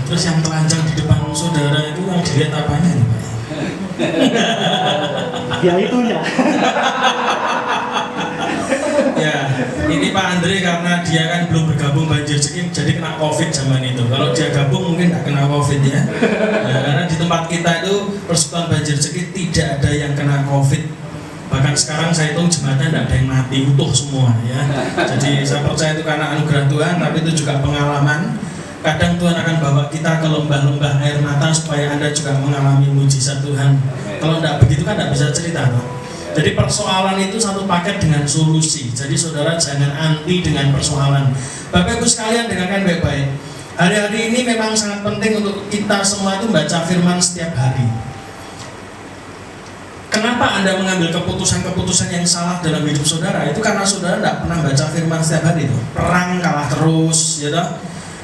Terus yang telanjang di depan saudara itu yang dilihat apanya nih Pak? Ya itunya. Ya, ini Pak Andre karena dia kan belum bergabung Banjir Ceki, jadi kena COVID zaman itu. Kalau dia gabung mungkin nggak kena COVID ya. Nah, karena di tempat kita itu Persekutuan Banjir Ceki tidak ada yang kena COVID. Bahkan sekarang saya hitung jemaatnya tidak ada yang mati, utuh semua ya. Jadi saya percaya itu karena anugerah Tuhan, tapi itu juga pengalaman. Kadang Tuhan akan bawa kita ke lembah-lembah air mata supaya Anda juga mengalami mujizat Tuhan. Kalau tidak begitu kan tidak bisa cerita toh. Jadi persoalan itu satu paket dengan solusi. Jadi saudara jangan anti dengan persoalan. Bapak Ibu sekalian dengarkan baik-baik. Hari-hari ini memang sangat penting untuk kita semua itu baca firman setiap hari. Kenapa Anda mengambil keputusan-keputusan yang salah dalam hidup saudara? Itu karena saudara tidak pernah baca firman setiap hari itu. Perang kalah terus, ya toh?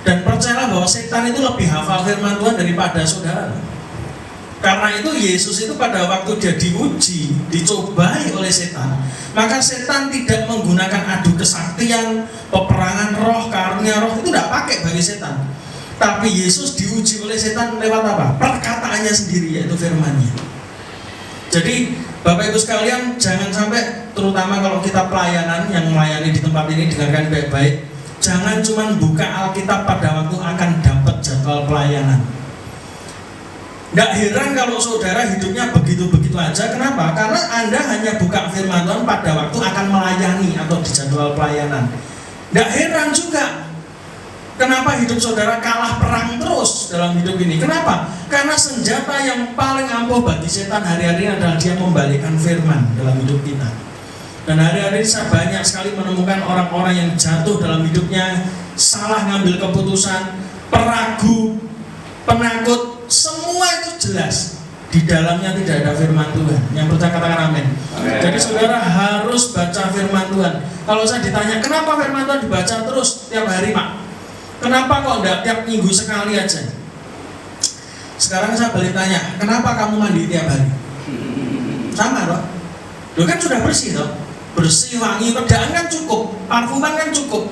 Dan percayalah bahwa setan itu lebih hafal firman Tuhan daripada saudara. Karena itu Yesus itu pada waktu dia diuji, dicobai oleh setan, maka setan tidak menggunakan adu kesaktian, peperangan roh, karunia roh, itu tidak pakai bagi setan. Tapi Yesus diuji oleh setan lewat apa? Perkataannya sendiri, yaitu firman-Nya. Jadi Bapak Ibu sekalian, jangan sampai, terutama kalau kita pelayanan, yang melayani di tempat ini, dengarkan baik-baik. Jangan cuma buka Alkitab pada waktu akan dapat jadwal pelayanan. Nggak heran kalau saudara hidupnya begitu-begitu aja. Kenapa? Karena Anda hanya buka firman Tuhan pada waktu akan melayani atau di jadwal pelayanan. Nggak heran juga kenapa hidup saudara kalah perang terus dalam hidup ini. Kenapa? Karena senjata yang paling ampuh bagi setan hari-hari ini adalah dia membalikkan firman dalam hidup kita. Dan hari-hari ini saya banyak sekali menemukan orang-orang yang jatuh dalam hidupnya, salah ngambil keputusan, peragu, penakut. Semua itu jelas di dalamnya tidak ada firman Tuhan. Yang percaya katakan amin. Jadi saudara harus baca firman Tuhan. Kalau saya ditanya kenapa firman Tuhan dibaca terus tiap hari Pak, kenapa kok enggak tiap minggu sekali aja? Sekarang saya balik tanya, kenapa kamu mandi tiap hari? Sama loh. Loh kan sudah bersih loh. Bersih, wangi, pedaan kan cukup, parfuman kan cukup,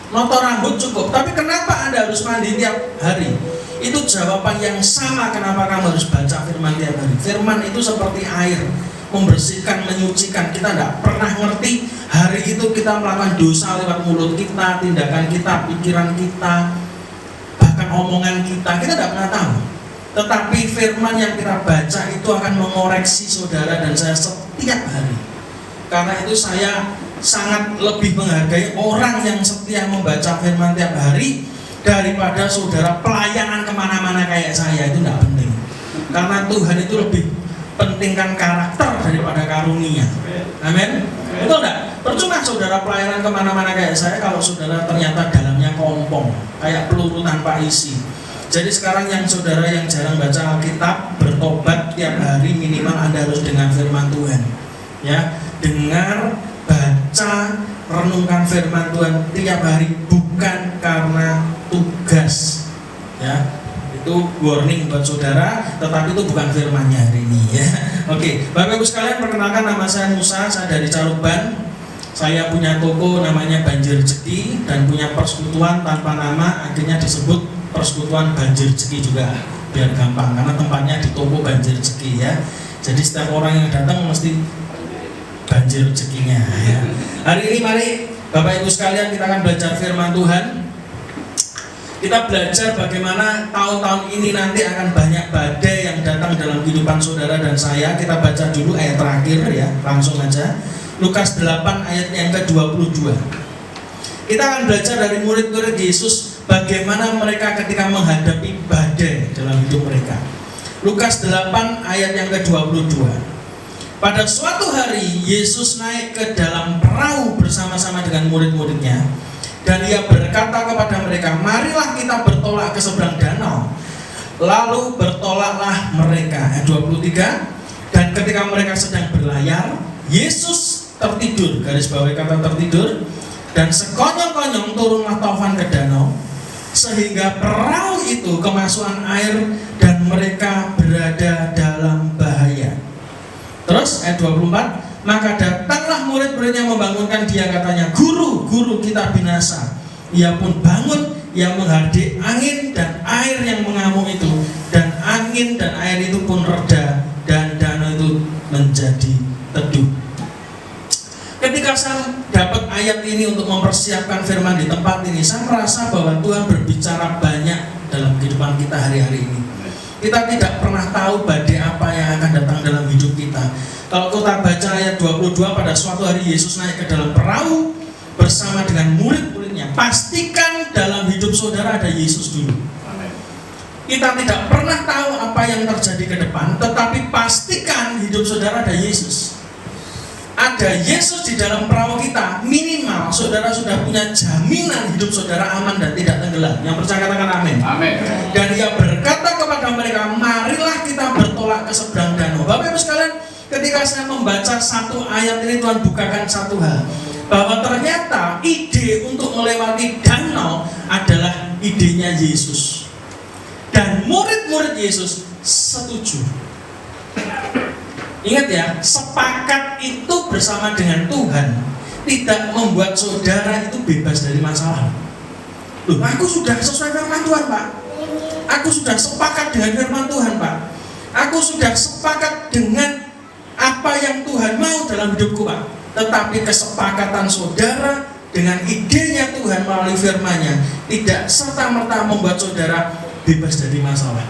notor rambut cukup. Tapi kenapa Anda harus mandi tiap hari? Itu jawaban yang sama kenapa kamu harus baca firman tiap hari. Firman itu seperti air, membersihkan, menyucikan. Kita tidak pernah ngerti hari itu kita melakukan dosa lewat mulut kita, tindakan kita, pikiran kita, bahkan omongan kita. Kita tidak pernah tahu. Tetapi firman yang kita baca itu akan mengoreksi saudara dan saya setiap hari. Karena itu saya sangat lebih menghargai orang yang setia membaca firman tiap hari daripada saudara pelayanan kemana-mana kayak saya. Itu tidak penting. Karena Tuhan itu lebih pentingkan karakter daripada karunia. Amin. Betul tidak? Percuma saudara pelayanan kemana-mana kayak saya kalau saudara ternyata dalamnya kompong, kayak peluru tanpa isi. Jadi sekarang yang saudara yang jarang baca Alkitab, bertobat tiap hari minimal Anda harus dengar firman Tuhan. Ya, dengar, baca, renungkan firman Tuhan tiap hari, bukan karena tugas. Ya, itu warning buat saudara, tetapi itu bukan firman-Nya hari ini ya. Oke, Bapak Ibu sekalian, perkenalkan nama saya Musa, saya dari Caruban. Saya punya toko namanya Banjir Ceki dan punya persekutuan tanpa nama, akhirnya disebut Persekutuan Banjir Ceki juga, biar gampang karena tempatnya di toko Banjir Ceki ya. Jadi setiap orang yang datang mesti banjir rezekinya ya. Hari ini mari Bapak Ibu sekalian kita akan belajar firman Tuhan. Kita belajar bagaimana tahun-tahun ini nanti akan banyak badai yang datang dalam kehidupan saudara dan saya. Kita baca dulu ayat terakhir ya, langsung aja. Lukas 8 ayat yang ke-22. Kita akan belajar dari murid-murid Yesus bagaimana mereka ketika menghadapi badai dalam hidup mereka. Lukas 8 ayat yang ke-22. Pada suatu hari Yesus naik ke dalam perahu bersama-sama dengan murid-muridnya. Dan ia berkata kepada mereka, marilah kita bertolak ke seberang danau. Lalu bertolaklah mereka. Ayat 23. Dan ketika mereka sedang berlayar, Yesus tertidur, garis bawah kata tertidur. Dan sekonyong-konyong turunlah taufan ke danau, sehingga perahu itu kemasukan air dan mereka berada dalam bahaya. Terus ayat 24. Maka datanglah murid-muridnya membangunkan dia, katanya, Guru, Guru, kita binasa. Ia pun bangun, ia menghardik angin dan air yang mengalir angin dan air itu pun reda dan danau itu menjadi teduh. Ketika saya dapat ayat ini untuk mempersiapkan firman di tempat ini, saya merasa bahwa Tuhan berbicara banyak dalam kehidupan kita hari-hari ini. Kita tidak pernah tahu badai apa yang akan datang dalam hidup kita. Kalau kita baca ayat 22, pada suatu hari Yesus naik ke dalam perahu bersama dengan murid-muridnya. Pastikan dalam hidup saudara ada Yesus dulu. Kita tidak pernah tahu apa yang terjadi ke depan, tetapi pastikan hidup saudara ada Yesus. Ada Yesus di dalam perahu kita, minimal saudara sudah punya jaminan hidup saudara aman dan tidak tenggelam. Yang percaya katakan amin. Amin. Dan Ia berkata kepada mereka, marilah kita bertolak ke seberang danau. Bapak Ibu sekalian, ketika saya membaca satu ayat ini, Tuhan bukakan satu hal, bahwa ternyata ide untuk melewati danau adalah idenya Yesus. Dan murid-murid Yesus setuju. Ingat ya, sepakat itu bersama dengan Tuhan tidak membuat saudara itu bebas dari masalah. Loh, aku sudah sesuai firman Tuhan, Pak. Aku sudah sepakat dengan firman Tuhan, Pak. Aku sudah sepakat dengan apa yang Tuhan mau dalam hidupku, Pak. Tetapi kesepakatan saudara dengan idenya Tuhan melalui firman-Nya tidak serta-merta membuat saudara bebas dari masalah.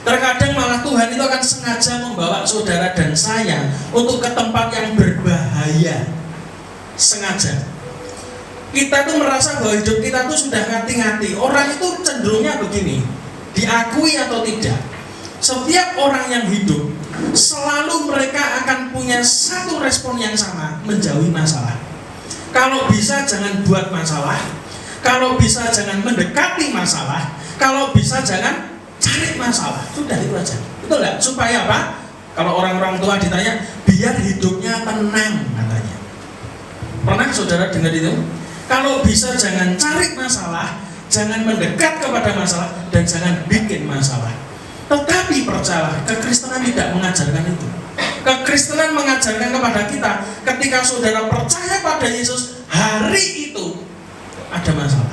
Terkadang malah Tuhan itu akan sengaja membawa saudara dan saya untuk ke tempat yang berbahaya. Sengaja. Kita tuh merasa bahwa hidup kita tuh sudah ngati-ngati. Orang itu cenderungnya begini, diakui atau tidak, setiap orang yang hidup selalu mereka akan punya satu respon yang sama, menjauhi masalah. Kalau bisa jangan buat masalah, kalau bisa jangan mendekati masalah, kalau bisa jangan cari masalah. Sudah itu aja. Betul nggak? Supaya apa? Kalau orang-orang tua ditanya, biar hidupnya tenang katanya. Pernah saudara dengar itu? Kalau bisa jangan cari masalah, jangan mendekat kepada masalah, dan jangan bikin masalah. Tetapi percayalah, kekristenan tidak mengajarkan itu. Kekristenan mengajarkan kepada kita, ketika saudara percaya pada Yesus, hari itu ada masalah.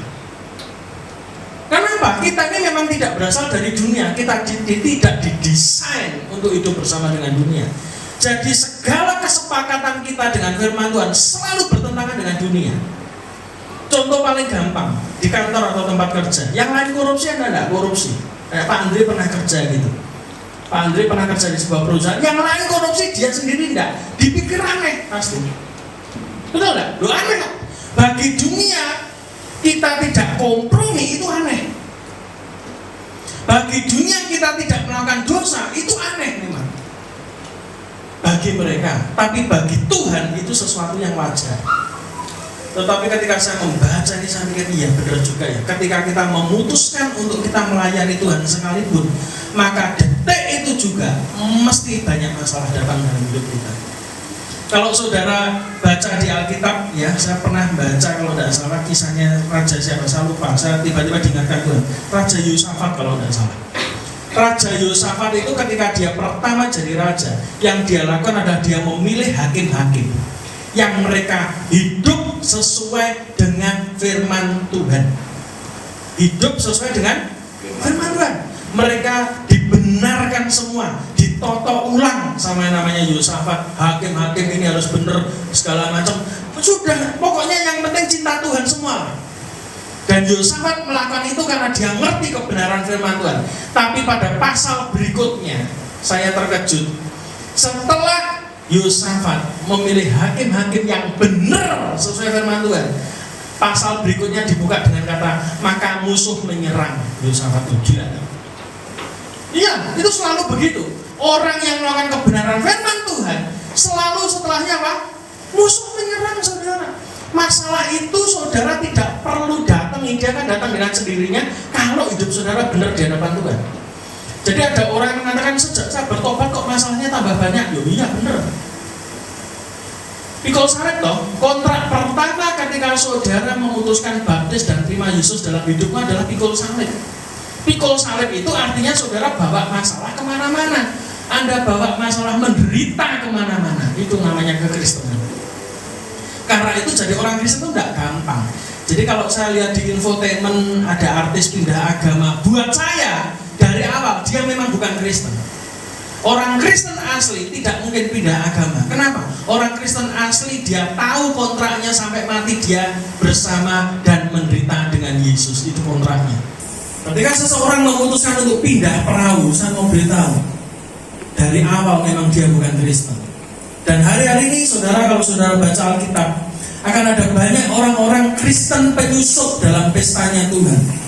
Kenapa? Kita ini memang tidak berasal dari dunia. Kita tidak didesain untuk hidup bersama dengan dunia. Jadi segala kesepakatan kita dengan firman Tuhan selalu bertentangan dengan dunia. Contoh paling gampang, di kantor atau tempat kerja, yang lain korupsi, Anda tidak korupsi. Kayak Pak Andre pernah kerja gitu. Pak Andre pernah kerja di sebuah perusahaan, yang lain korupsi, dia sendiri tidak. Dipikir aneh pasti. Betul tidak? Loh, aneh kok. Bagi dunia, kita tidak kompromi, itu aneh. Bagi dunia kita tidak melakukan dosa, itu aneh memang. Bagi mereka, tapi bagi Tuhan itu sesuatu yang wajar. Tetapi ketika saya membaca ini, saya mikir, iya benar juga ya. Ketika kita memutuskan untuk kita melayani Tuhan sekalipun, maka detik itu juga mesti banyak masalah datang dalam hidup kita. Kalau saudara baca di Alkitab, ya saya pernah baca kalau tidak salah kisahnya Raja siapa, saya lupa, saya tiba-tiba diingatkan Tuhan, Raja Yosafat kalau tidak salah. Raja Yosafat itu ketika dia pertama jadi raja, yang dia lakukan adalah dia memilih hakim-hakim yang mereka hidup sesuai dengan firman Tuhan. Hidup sesuai dengan firman Tuhan. Mereka dibenarkan semua, ditoto ulang sama yang namanya Yosafat. Hakim-hakim ini harus benar segala macam. Sudah, pokoknya yang penting cinta Tuhan semua. Dan Yosafat melakukan itu karena dia ngerti kebenaran firman Tuhan. Tapi pada pasal berikutnya saya terkejut. Setelah Yosafat memilih hakim-hakim yang benar sesuai firman Tuhan, pasal berikutnya dibuka dengan kata, maka musuh menyerang Yosafat itu. Iya, itu selalu begitu. Orang yang melakukan kebenaran firman Tuhan selalu setelahnya apa? Musuh menyerang saudara. Masalah itu saudara tidak perlu datang, dia akan datang dengan sendirinya kalau hidup saudara benar di hadapan Tuhan. Jadi ada orang yang mengatakan, sejak saya bertobat kok masalahnya tambah banyak. Yo iya benar. Pikul salib toh, kontrak pertama ketika saudara memutuskan baptis dan terima Yesus dalam hidupmu adalah pikul salib. Pikul salib itu artinya saudara bawa masalah kemana-mana. Anda bawa masalah menderita kemana-mana. Itu namanya kekristenan. Karena itu jadi orang Kristen itu tidak gampang. Jadi kalau saya lihat di infotainment ada artis pindah agama, buat saya dari awal dia memang bukan Kristen. Orang Kristen asli tidak mungkin pindah agama. Kenapa? Orang Kristen asli dia tahu kontraknya sampai mati, dia bersama dan menderita dengan Yesus. Itu kontraknya. Ketika seseorang memutuskan untuk pindah perahu, saya mau beritahu, dari awal memang dia bukan Kristen. Dan hari-hari ini saudara, kalau saudara baca Alkitab, akan ada banyak orang-orang Kristen penyusup dalam pestanya Tuhan.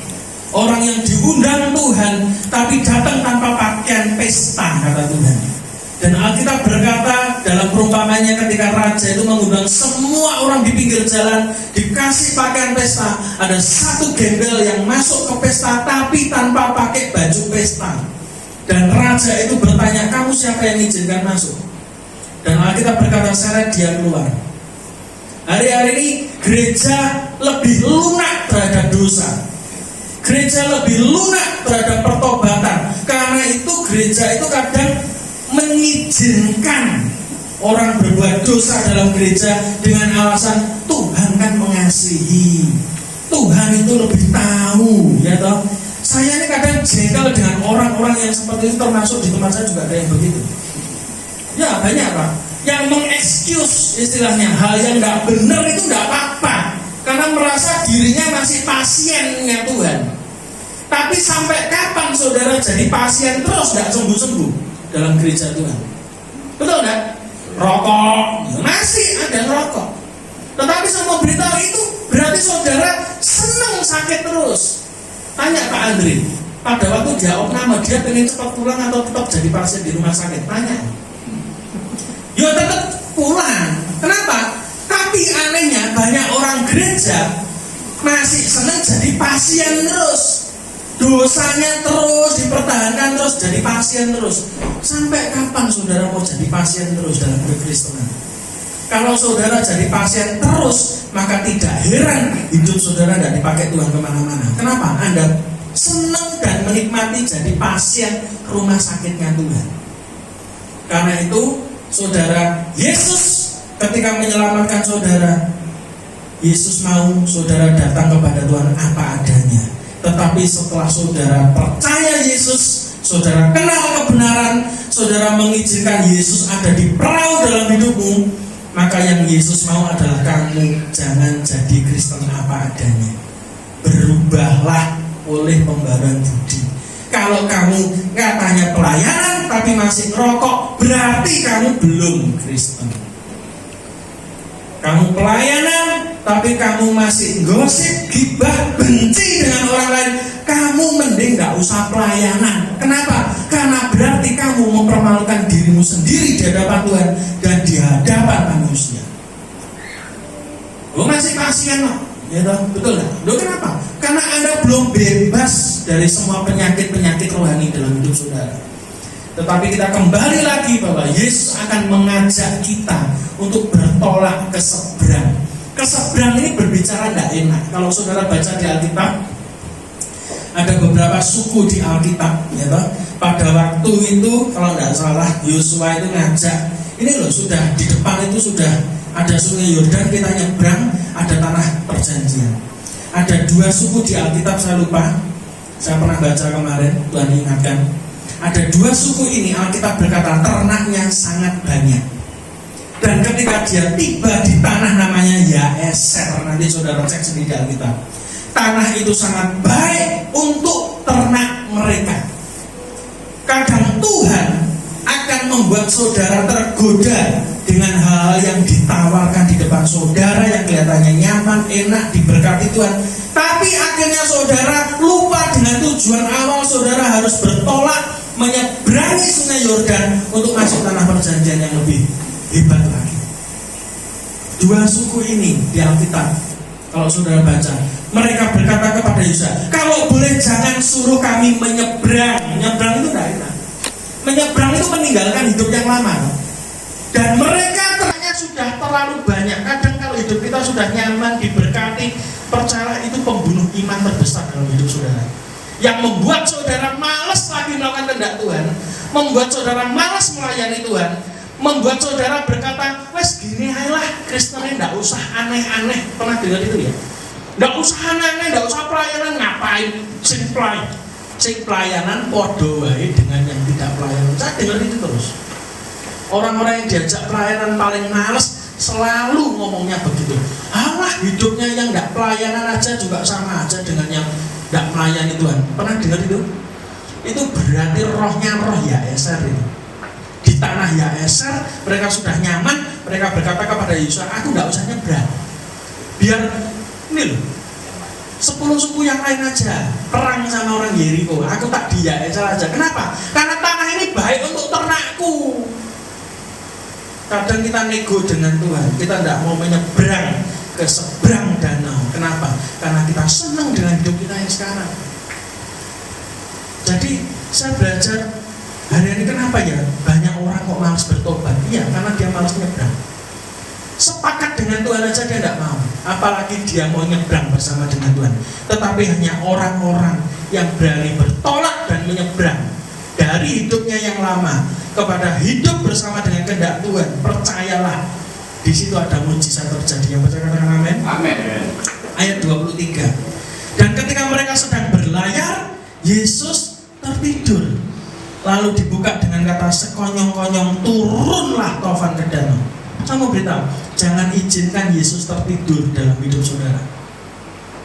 Orang yang diundang Tuhan tapi datang tanpa pakaian pesta, kata Tuhan. Dan Alkitab berkata dalam perumpamannya, ketika raja itu mengundang semua orang di pinggir jalan, dikasih pakaian pesta, ada satu gembel yang masuk ke pesta tapi tanpa pakai baju pesta. Dan raja itu bertanya, kamu siapa yang izinkan masuk? Dan Alkitab berkata, seret dia keluar. Hari-hari ini gereja lebih lunak terhadap dosa. Gereja lebih lunak terhadap pertobatan. Karena itu gereja itu kadang mengizinkan orang berbuat dosa dalam gereja dengan alasan Tuhan kan mengasihi, Tuhan itu lebih tahu, ya toh. Saya ini kadang jengkel dengan orang-orang yang seperti itu, termasuk di tempat saya juga ada yang begitu. Ya banyak Pak, yang mengexcuse istilahnya hal yang nggak benar itu nggak apa-apa, karena merasa dirinya masih pasiennya Tuhan. Tapi sampai kapan saudara jadi pasien terus nggak sembuh-sembuh dalam gereja Tuhan? Betul nggak? Rokok, masih ada rokok. Tetapi saya mau beritahu, itu berarti saudara senang sakit terus. Tanya Pak Andri, pada waktu dia opname, dia pengen cepat pulang atau tetap jadi pasien di rumah sakit? Tanya. Ya tetap pulang. Kenapa? Tapi anehnya banyak orang gereja masih senang jadi pasien terus. Dosanya terus dipertahankan terus, jadi pasien terus. Sampai kapan saudara mau jadi pasien terus dalam kekristenan? Kalau saudara jadi pasien terus, maka tidak heran hidup saudara tidak dipakai Tuhan kemana-mana. Kenapa? Anda senang dan menikmati jadi pasien rumah sakitnya Tuhan. Karena itu saudara, Yesus ketika menyelamatkan saudara, Yesus mau saudara datang kepada Tuhan apa adanya. Tetapi setelah saudara percaya Yesus, saudara kenal kebenaran, saudara mengizinkan Yesus ada di perahu dalam hidupmu, maka yang Yesus mau adalah kamu jangan jadi Kristen apa adanya. Berubahlah oleh pembaruan budi. Kalau kamu katanya pelayanan tapi masih ngerokok, berarti kamu belum Kristen. Kamu pelayanan tapi kamu masih gosip, gibah, benci dengan orang lain, kamu mending gak usah pelayanan. Kenapa? Karena berarti kamu mempermalukan dirimu sendiri di hadapan Tuhan dan di hadapan manusia. Lo masih pasien loh, ya toh? Betul gak? Lo kenapa? Karena Anda belum bebas dari semua penyakit-penyakit rohani dalam hidup saudara. Tetapi kita kembali lagi bahwa Yesus akan mengajak kita untuk bertolak ke seberang. Ke seberang ini berbicara tidak enak. Kalau saudara baca di Alkitab, ada beberapa suku di Alkitab, ya toh? Pada waktu itu kalau tidak salah Yosua itu ngajak, ini loh sudah di depan itu sudah ada sungai Yordan, kita nyebrang, ada tanah perjanjian. Ada dua suku di Alkitab, saya lupa, saya pernah baca kemarin, Tuhan ingatkan. Ada dua suku ini, Alkitab berkata ternaknya sangat banyak. Dan ketika dia tiba di tanah namanya Yaeser, nanti saudara cek sendiri di Alkitab, tanah itu sangat baik untuk ternak mereka. Kadang Tuhan akan membuat saudara tergoda dengan hal yang ditawarkan di depan saudara yang kelihatannya nyaman, enak, diberkati Tuhan. Tapi akhirnya saudara lupa dengan tujuan awal. Saudara harus bertolak menyeberangi sungai Yordan untuk masuk tanah perjanjian yang lebih hebat lagi. Dua suku ini di Alkitab, kalau saudara baca, mereka berkata kepada Yosua, kalau boleh jangan suruh kami menyeberang. Menyeberang itu tidak enak. Menyeberang itu meninggalkan hidup yang lama. Dan mereka ternyata sudah terlalu banyak. Kadang kalau hidup kita sudah nyaman, diberkati, percaya itu pembunuh iman terbesar dalam hidup saudara. Yang membuat saudara malas lagi melakukan kehendak Tuhan, membuat saudara malas melayani Tuhan, membuat saudara berkata, wes gini ayolah Kristennya, tidak usah aneh-aneh. Pernah dengar itu ya? Tidak usah aneh-aneh, tidak usah pelayanan, ngapain? sing pelayanan podo wae dengan yang tidak pelayanan. Saya dengar itu terus. Orang-orang yang diajak pelayanan paling males selalu ngomongnya begitu. Alah, hidupnya yang tidak pelayanan aja juga sama aja dengan yang tidak melayani Tuhan. Pernah dengar itu? Itu berarti rohnya roh Yaeser itu. Di tanah Yaeser mereka sudah nyaman, mereka berkata kepada Yesus, aku nggak usah nyebrang, biar ini loh 10 suku yang lain aja perang sama orang Yeriko, aku tak di Yaeser aja. Kenapa? Karena tanah ini baik untuk ternakku. Kadang kita nego dengan Tuhan, kita tidak mau menyeberang ke seberang danau. Kenapa? Karena kita senang dengan hidup kita yang sekarang. Jadi saya belajar hari ini, kenapa ya banyak orang kok malas bertobat? Iya, karena dia malas nyebrang. Sepakat dengan Tuhan aja dia tidak mau, apalagi dia mau nyebrang bersama dengan Tuhan. Tetapi hanya orang-orang yang berani bertolak dan menyebrang dari hidupnya yang lama kepada hidup bersama dengan kehendak Tuhan. Percayalah, di situ ada mujizat terjadi. Yang percaya katakan amin. Amin. Ayat 23. Dan ketika mereka sedang berlayar, Yesus tertidur. Lalu dibuka dengan kata sekonyong-konyong, turunlah taufan ke danau. Saya mau beritahu, jangan izinkan Yesus tertidur dalam hidup saudara.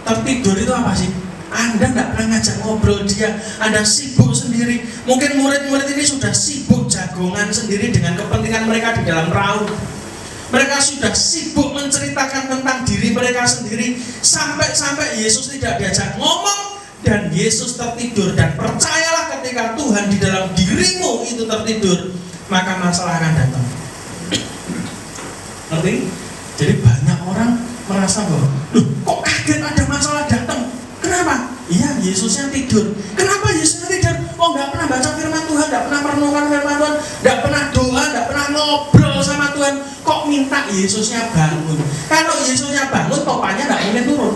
Tertidur itu apa sih? Anda tidak pernah ngajak ngobrol dia, Anda sibuk sendiri. Mungkin murid-murid ini sudah sibuk jagongan sendiri dengan kepentingan mereka di dalam perahu. Mereka sudah sibuk menceritakan tentang diri mereka sendiri, sampai-sampai Yesus tidak diajak ngomong dan Yesus tertidur. Dan percayalah, ketika Tuhan di dalam dirimu itu tertidur, maka masalah akan datang. Ngerti? Jadi banyak orang merasa bahwa, loh, kok kaget ada masalah datang? Kenapa? Iya, Yesusnya tidur. Kenapa Yesusnya tidur? Oh, nggak pernah baca firman Tuhan, nggak pernah merenungkan firman Tuhan, nggak pernah doa, nggak pernah ngobrol sama Tuhan. Kok minta Yesusnya bangun? Kalau Yesusnya bangun, topannya nggak mungkin turun.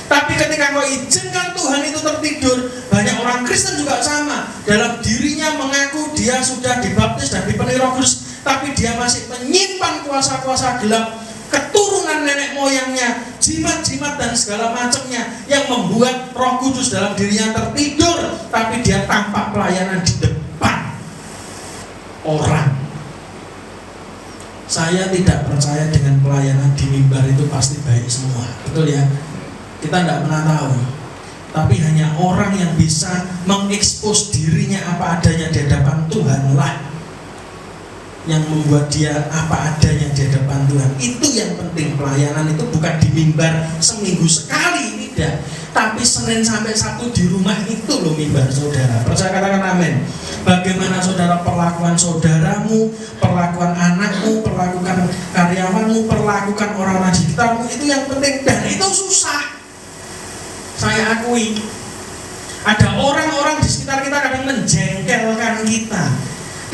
Tapi ketika kau izinkan Tuhan itu tertidur, banyak orang Kristen juga sama. Dalam dirinya mengaku dia sudah dibaptis dan dipenuhi Roh Kudus, tapi dia masih menyimpan kuasa-kuasa gelap, keturunan nenek moyangnya, jimat-jimat dan segala macamnya, yang membuat Roh Kudus dalam dirinya tertidur, tapi dia tampak pelayanan di depan orang. Saya tidak percaya dengan pelayanan di mimbar itu pasti baik semua, betul ya? Kita tidak pernah tahu. Tapi hanya orang yang bisa mengekspos dirinya apa adanya di hadapan Tuhan lah yang membuat dia apa adanya di hadapan Tuhan. Itu yang penting. Pelayanan itu bukan di mimbar seminggu sekali, tidak. Tapi Senin sampai Sabtu di rumah itu loh mimbar saudara. Percaya katakan amin. Bagaimana saudara perlakuan saudaramu, perlakuan anakmu, perlakukan karyawanmu, perlakukan orang-orang di sekitarmu, itu yang penting. Dan itu susah. Saya akui, ada orang-orang di sekitar kita kadang menjengkelkan kita,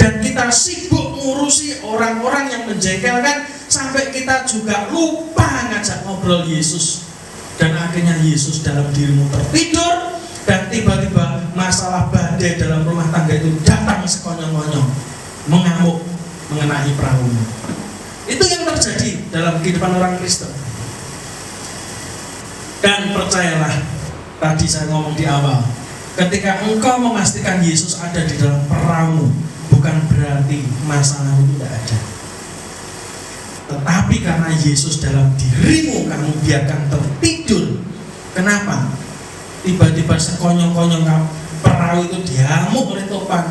dan kita sibuk ngurusi orang-orang yang menjengkelkan sampai kita juga lupa ngajak ngobrol Yesus. Dan akhirnya Yesus dalam dirimu tertidur, dan tiba-tiba masalah badai dalam rumah tangga itu datang sekonyong-konyong, mengamuk mengenai perahumu. Itu yang terjadi dalam kehidupan orang Kristen. Dan percayalah, tadi saya ngomong di awal, ketika engkau memastikan Yesus ada di dalam perahu, bukan berarti masalah itu tidak ada. Tetapi karena Yesus dalam dirimu, kamu biarkan tertidur. Kenapa? Tiba-tiba sekonyong-konyong perahu itu diamuk oleh topan,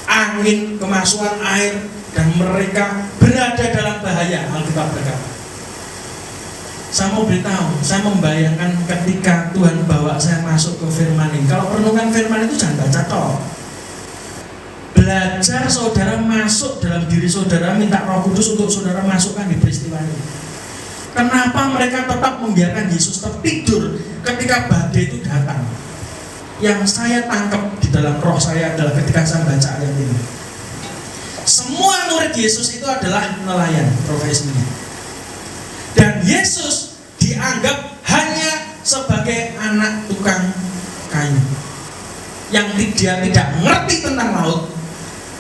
angin, kemasukan air, dan mereka berada dalam bahaya. Alkitab berkata. Saya mau beritahu, saya membayangkan ketika Tuhan bawa saya masuk ke firman ini. Kalau renungan firman itu jangan baca toh. Belajar saudara masuk dalam diri saudara, minta Roh Kudus untuk saudara masukkan di peristiwa ini. Kenapa mereka tetap membiarkan Yesus tertidur ketika badai itu datang? Yang saya tangkap di dalam roh saya adalah ketika saya baca ayat ini, semua murid Yesus itu adalah nelayan profesinya. Dan Yesus dianggap hanya sebagai anak tukang kayu yang dia tidak mengerti tentang laut,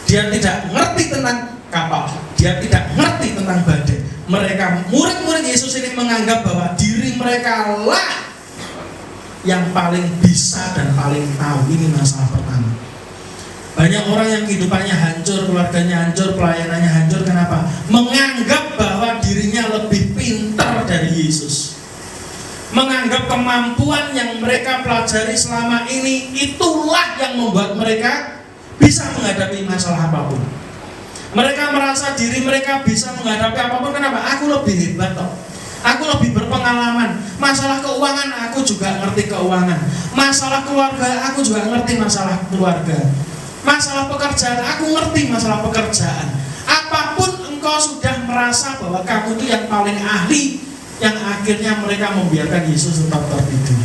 dia tidak mengerti tentang kapal, dia tidak mengerti tentang badai. Mereka, murid-murid Yesus ini menganggap bahwa diri mereka lah yang paling bisa dan paling tahu. Ini masalah pertama. Banyak orang yang kehidupannya hancur, keluarganya hancur, pelayanannya hancur. Kenapa? Menganggap bahwa dirinya lebih pintar dari Yesus. Menganggap kemampuan yang mereka pelajari selama ini itulah yang membuat mereka bisa menghadapi masalah apapun. Mereka merasa diri mereka bisa menghadapi apapun. Kenapa? Aku lebih hebat toh. Aku lebih berpengalaman. Masalah keuangan aku juga ngerti keuangan. Masalah keluarga aku juga ngerti masalah keluarga. Masalah pekerjaan aku ngerti masalah pekerjaan. Apapun engkau sudah merasa bahwa kamu itu yang paling ahli, yang akhirnya mereka membiarkan Yesus tetap tertidur.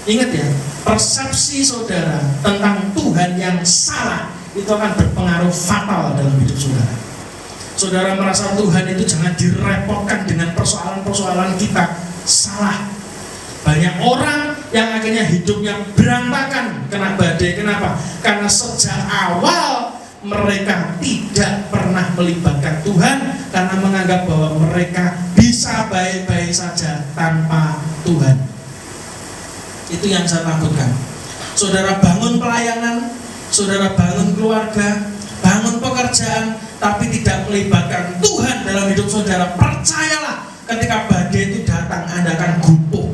Ingat ya, persepsi saudara tentang Tuhan yang salah itu akan berpengaruh fatal dalam hidup saudara. Saudara merasa Tuhan itu jangan direpotkan dengan persoalan-persoalan kita. Salah. Banyak orang yang akhirnya hidupnya berantakan kena badai. Kenapa? Karena sejak awal mereka tidak pernah melibatkan Tuhan, karena menganggap bahwa mereka bisa baik-baik saja tanpa Tuhan. Itu yang saya takutkan. Saudara bangun pelayanan, saudara bangun keluarga, bangun pekerjaan, tapi tidak melibatkan Tuhan dalam hidup saudara. Percayalah, ketika badai itu datang, Anda akan gupuk.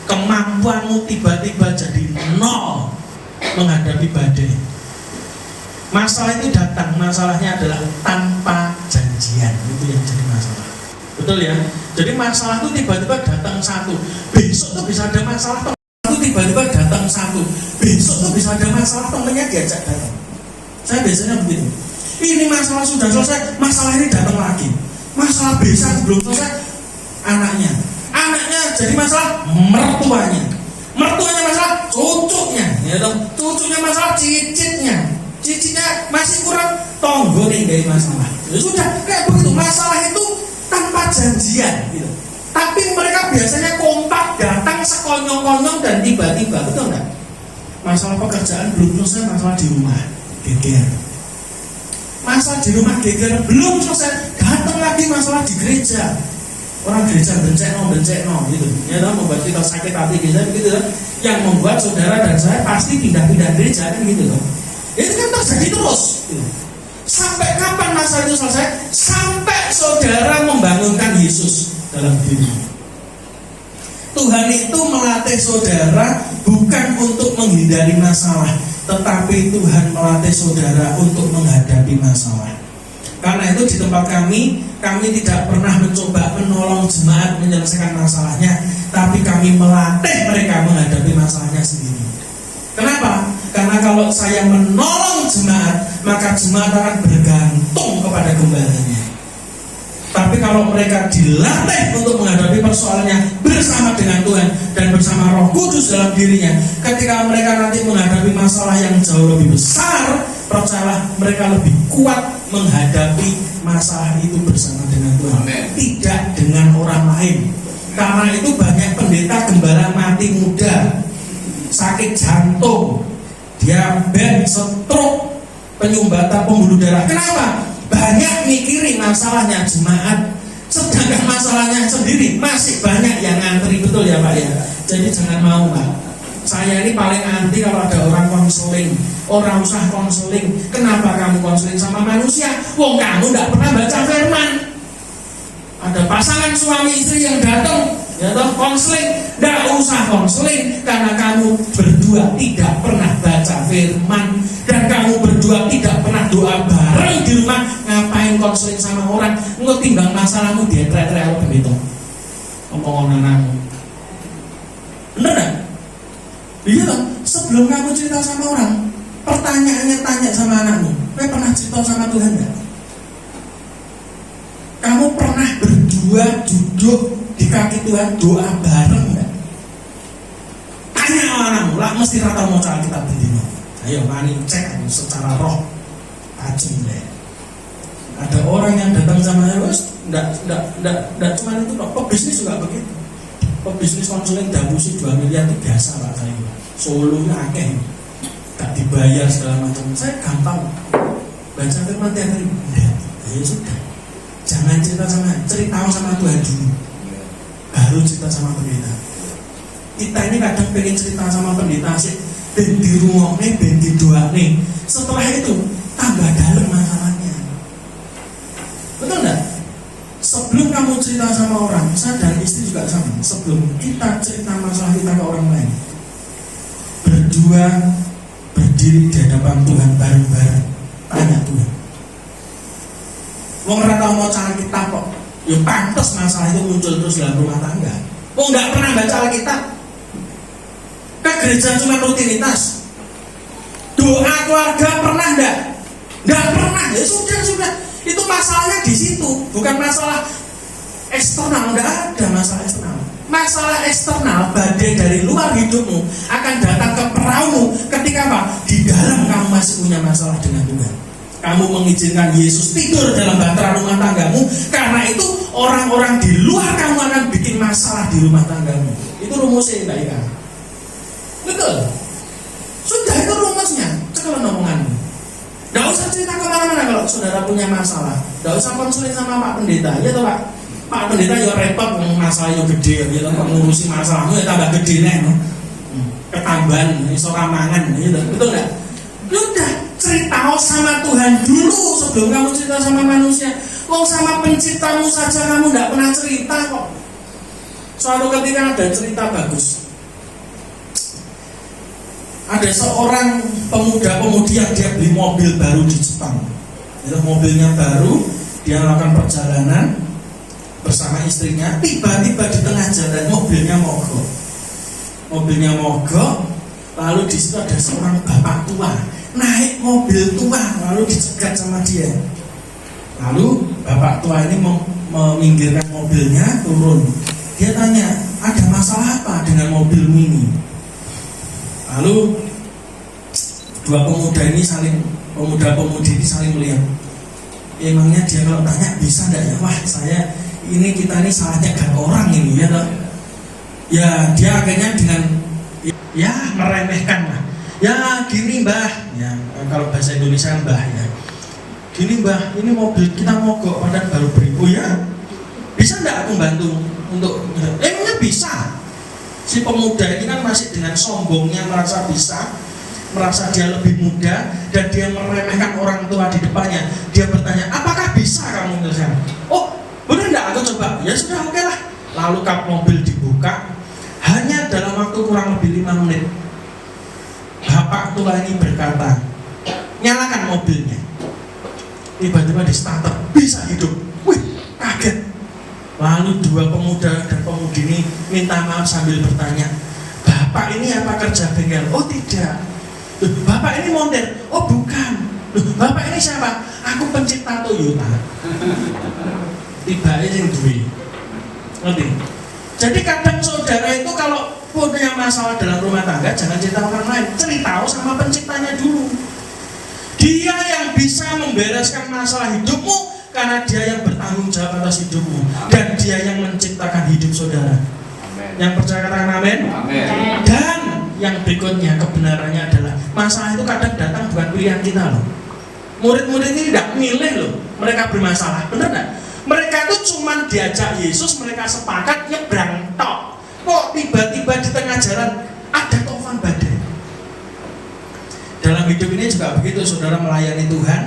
Kemampuanmu tiba-tiba jadi nol menghadapi badai. Masalah itu datang, masalahnya adalah tanpa janjian. Itu yang jadi masalah. Betul ya? Jadi masalah itu tiba-tiba datang satu, besok tuh bisa ada masalah itu tiba-tiba datang satu, besok tuh bisa ada masalah, temennya diajak datang. Saya biasanya begitu. Ini masalah sudah selesai, masalah ini datang lagi. Masalah besan belum selesai, anaknya jadi masalah, mertuanya masalah, cucunya, ya dong, cucunya masalah, cicitnya masih kurang, tonggo nih dari masalah. Ya sudah, kayak begitu. Masalah itu tanpa janjian gitu. Tapi mereka biasanya kompak datang sekonyong-konyong dan tiba-tiba, betul nggak? Masalah pekerjaan belum selesai, masalah di rumah geger. Masalah di rumah geger belum selesai, datang lagi masalah di gereja. Orang gereja bencekno gitu. Ya toh, membuat kita sakit hati gereja begitu toh. Yang membuat saudara dan saya pasti pindah-pindah gereja kan gitu toh. Itu kan terjadi terus gitu. Sampai kapan masalah itu selesai? Sampai saudara membangunkan Yesus dalam diri. Tuhan itu melatih saudara bukan untuk menghindari masalah, tetapi Tuhan melatih saudara untuk menghadapi masalah. Karena itu di tempat kami tidak pernah mencoba menolong jemaat menyelesaikan masalahnya, tapi kami melatih mereka menghadapi masalahnya sendiri. Kenapa? Karena kalau saya menolong jemaat, maka jemaat akan bergantung kepada gembalanya. Tapi kalau mereka dilatih untuk menghadapi persoalannya bersama dengan Tuhan dan bersama Roh Kudus dalam dirinya, ketika mereka nanti menghadapi masalah yang jauh lebih besar, percayalah mereka lebih kuat menghadapi masalah itu bersama dengan Tuhan. Amen. Tidak dengan orang lain. Karena itu banyak pendeta gembala mati muda, sakit jantung, diabetes, stroke, penyumbatan pembuluh darah. Kenapa? Banyak mikirin masalahnya jemaat, sedangkan masalahnya sendiri masih banyak yang ngantri. Betul ya Pak ya? Jadi jangan mau Pak. Saya ini paling anti kalau ada orang konseling. Orang usah konseling. Kenapa kamu konseling sama manusia? Wong kamu tidak pernah baca firman. Ada pasangan suami istri yang datang, ya toh konseling. Tidak usah konseling karena kamu berdua tidak pernah baca firman dan kamu berdua tidak pernah doa bareng di rumah. Ngapain konseling sama orang? Engko timbang masalahmu dia tere-tere begitu. Omongan anakmu. Bener kan? Iya toh, sebelum kamu cerita sama orang, pertanyaannya tanya sama anakmu, kamu pernah cerita sama Tuhan enggak? Kamu pernah berdua duduk di kaki Tuhan doa bareng enggak? Tanya sama anakmu, lah mesti rata mau cari kitab bedino. Ayo mani cek secara roh tajam deh. Ada orang yang datang sama saya, enggak cuma itu kok, pebisnis juga begitu. Pebisnis konseling dabusi 2 miliar itu biasa Pak saya. Solonya akeh, gak dibayar segala macam. Saya gampang baca firman tiap hari. Ya sudah, jangan cerita sama Tuhan dulu, baru cerita sama pendeta. kita ini kadang pengen cerita sama pendeta sih, ben dirungokne, ben didoane. Setelah itu tambah dalam masalahnya. Betul enggak? Sebelum kamu cerita sama orang, saya dan istri juga sama. Sebelum kita cerita masalah kita ke orang lain, berdua berdiri di hadapan Tuhan bareng-bareng, tanya Tuhan. Wong ora tau maca Alkitab kok, ya pantes masalah itu muncul terus dalam rumah tangga. Wong nggak pernah baca Alkitab, ke gereja cuma rutinitas. Doa keluarga pernah enggak? Enggak pernah. Ya sudah. Itu masalahnya di situ, bukan masalah eksternal. Enggak ada masalah eksternal. Masalah eksternal, badai dari luar hidupmu akan datang ke perahumu ketika apa? Di dalam kamu masih punya masalah dengan Tuhan. Kamu mengizinkan Yesus tidur dalam bahtera rumah tanggamu, karena itu orang-orang di luar kamu akan bikin masalah di rumah tanggamu. Itu rumusnya, Mbak Ika. Betul. Sudah, itu rumusnya. Cekalan omonganmu. Tidak usah cerita kemana-mana kalau saudara punya masalah. Tidak usah konsulin sama Pak Pendeta. Ya toh Pak. Pak Pendeta ya repot, masalah yang gede. Ya toh, mengurusi masalahmu ya tambah gede nih. Ketambahan, iso ramangan. Ya, betul nggak? Udah, cerita sama Tuhan dulu sebelum kamu cerita sama manusia. Wong sama penciptamu saja kamu tidak pernah cerita kok. Suatu ketika ada cerita bagus. Ada seorang pemuda-pemudi yang dia beli mobil baru di Jepang. Itu mobilnya baru, dia melakukan perjalanan bersama istrinya. Tiba-tiba di tengah jalan mobilnya mogok. Lalu di situ ada seorang bapak tua naik mobil tua, lalu dicegat sama dia. Lalu bapak tua ini meminggirkan mobilnya, turun. Dia tanya, ada masalah apa dengan mobilmu ini? Lalu dua pemuda-pemudi ini saling melihat. Emangnya dia kalau tanya bisa enggak ya? Wah, kita ini salahnya kan orang ini ya toh. Ya dia akhirnya dengan meremehkan lah. Ya gini mbah, ya kalau bahasa Indonesia mbah ya. Gini mbah, ini mobil kita mogok padahal baru beri. Oh ya, bisa enggak aku bantu untuk? Emangnya bisa. Si pemuda ini kan masih dengan sombongnya merasa bisa, merasa dia lebih muda, dan dia meremehkan orang tua di depannya. Dia bertanya, apakah bisa kamu menyelesaikan? Oh, boleh enggak aku coba? Ya sudah, oke lah. Lalu kap mobil dibuka, hanya dalam waktu kurang lebih 5 menit. Bapak tua ini berkata, nyalakan mobilnya. Tiba-tiba di starter, bisa hidup. Wih, kaget. Lalu dua pemuda dan pemudi ini minta maaf sambil bertanya, Bapak ini apa kerja bengkel? Oh tidak. Bapak ini montir? Oh bukan. Bapak ini siapa? Aku pencipta Toyota. Tiba yang duit. Ngerti? Jadi kadang saudara itu kalau punya masalah dalam rumah tangga, jangan cerita orang lain, cerita sama penciptanya dulu. Dia yang bisa membereskan masalah hidupmu, karena dia yang bertanggung jawab atas hidupmu. Dan dia yang menciptakan hidup saudara. Amen. Yang percaya katakan amin. Dan yang berikutnya kebenarannya adalah masalah itu kadang datang bukan pilihan kita loh. Murid-murid ini tidak milih loh mereka bermasalah, benar nggak? Mereka itu cuma diajak Yesus, mereka sepakat nyebrang tok. Kok tiba-tiba di tengah jalan ada taufan badai. Dalam hidup ini juga begitu, saudara melayani Tuhan.